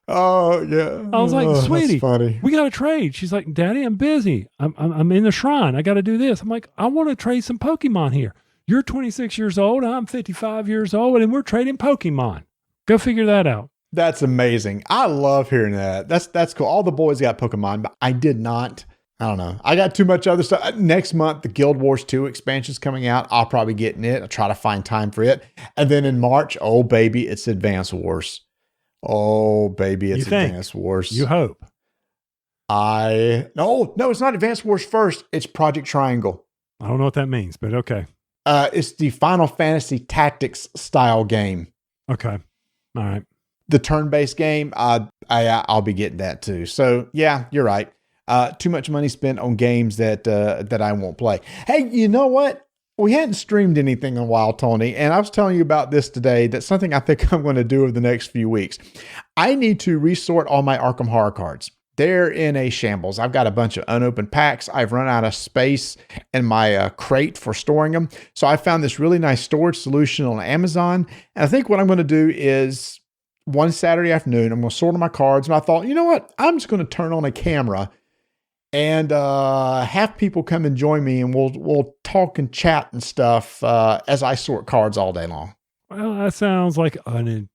Oh, yeah. I was like, sweetie, funny. We got to trade. She's like, Daddy, I'm busy. I'm in the shrine. I got to do this. I'm like, I want to trade some Pokemon here. You're 26 years old. I'm 55 years old, and we're trading Pokemon. Go figure that out. That's amazing. I love hearing that. That's cool. All the boys got Pokemon, but I did not. I don't know. I got too much other stuff. Next month, the Guild Wars 2 expansion's coming out. I'll probably get in it. I'll try to find time for it. And then in March, oh, baby, it's Advance Wars. Oh, baby, it's Advance Wars. You hope. No, it's not Advance Wars first. It's Project Triangle. I don't know what that means, but okay. It's the Final Fantasy Tactics style game. Okay. All right. The turn-based game, I'll be getting that too. So yeah, you're right. Too much money spent on games that I won't play. Hey, you know what? We hadn't streamed anything in a while, Tony, and I was telling you about this today. That's something I think I'm going to do over the next few weeks. I need to resort all my Arkham Horror cards. They're in a shambles. I've got a bunch of unopened packs. I've run out of space in my crate for storing them. So I found this really nice storage solution on Amazon. And I think what I'm going to do is one Saturday afternoon, I'm going to sort my cards. And I thought, you know what? I'm just going to turn on a camera and have people come and join me, and we'll talk and chat and stuff as I sort cards all day long. Well, that sounds like a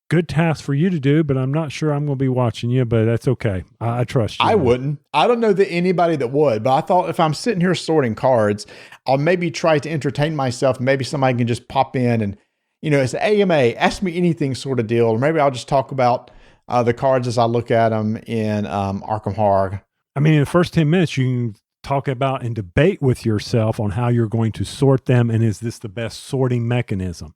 good task for you to do, but I'm not sure I'm going to be watching you, but that's okay. I trust you. I wouldn't. I don't know that anybody that would, but I thought if I'm sitting here sorting cards, I'll maybe try to entertain myself. Maybe somebody can just pop in and, it's an AMA, ask me anything sort of deal. Or maybe I'll just talk about the cards as I look at them in Arkham Horror. I mean, in the first 10 minutes, you can talk about and debate with yourself on how you're going to sort them. And is this the best sorting mechanism?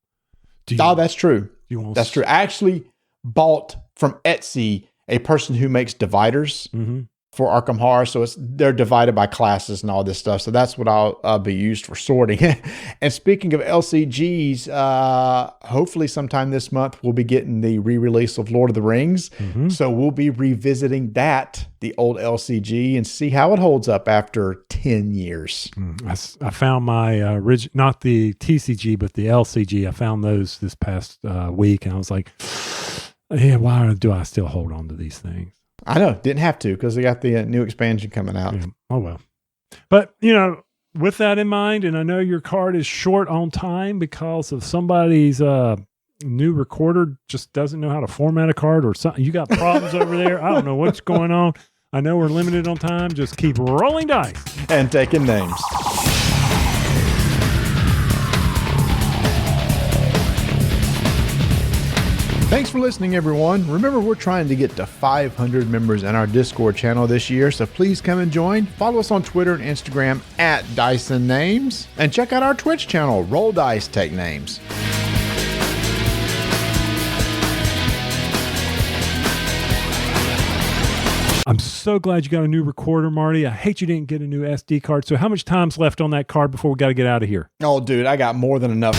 That's true. That's true. I actually bought from Etsy a person who makes dividers for Arkham Horror. So they're divided by classes and all this stuff. So that's what I'll be used for sorting. And speaking of LCGs, hopefully sometime this month, we'll be getting the re-release of Lord of the Rings. So we'll be revisiting the old LCG, and see how it holds up after 10 years. I found my original, not the TCG, but the LCG. I found those this past week, and I was like, yeah, why do I still hold on to these things? I know, didn't have to, because they got the new expansion coming out. Yeah. Oh, well. But, with that in mind, and I know your card is short on time because of somebody's new recorder just doesn't know how to format a card or something. You got problems over there. I don't know what's going on. I know we're limited on time. Just keep rolling dice and taking names. Thanks for listening, everyone. Remember, we're trying to get to 500 members in our Discord channel this year, so please come and join. Follow us on Twitter and Instagram at Dyson Names, and check out our Twitch channel, Roll Dice Take Names. I'm so glad you got a new recorder, Marty. I hate you didn't get a new SD card. So how much time's left on that card before we got to get out of here? Oh, dude, I got more than enough.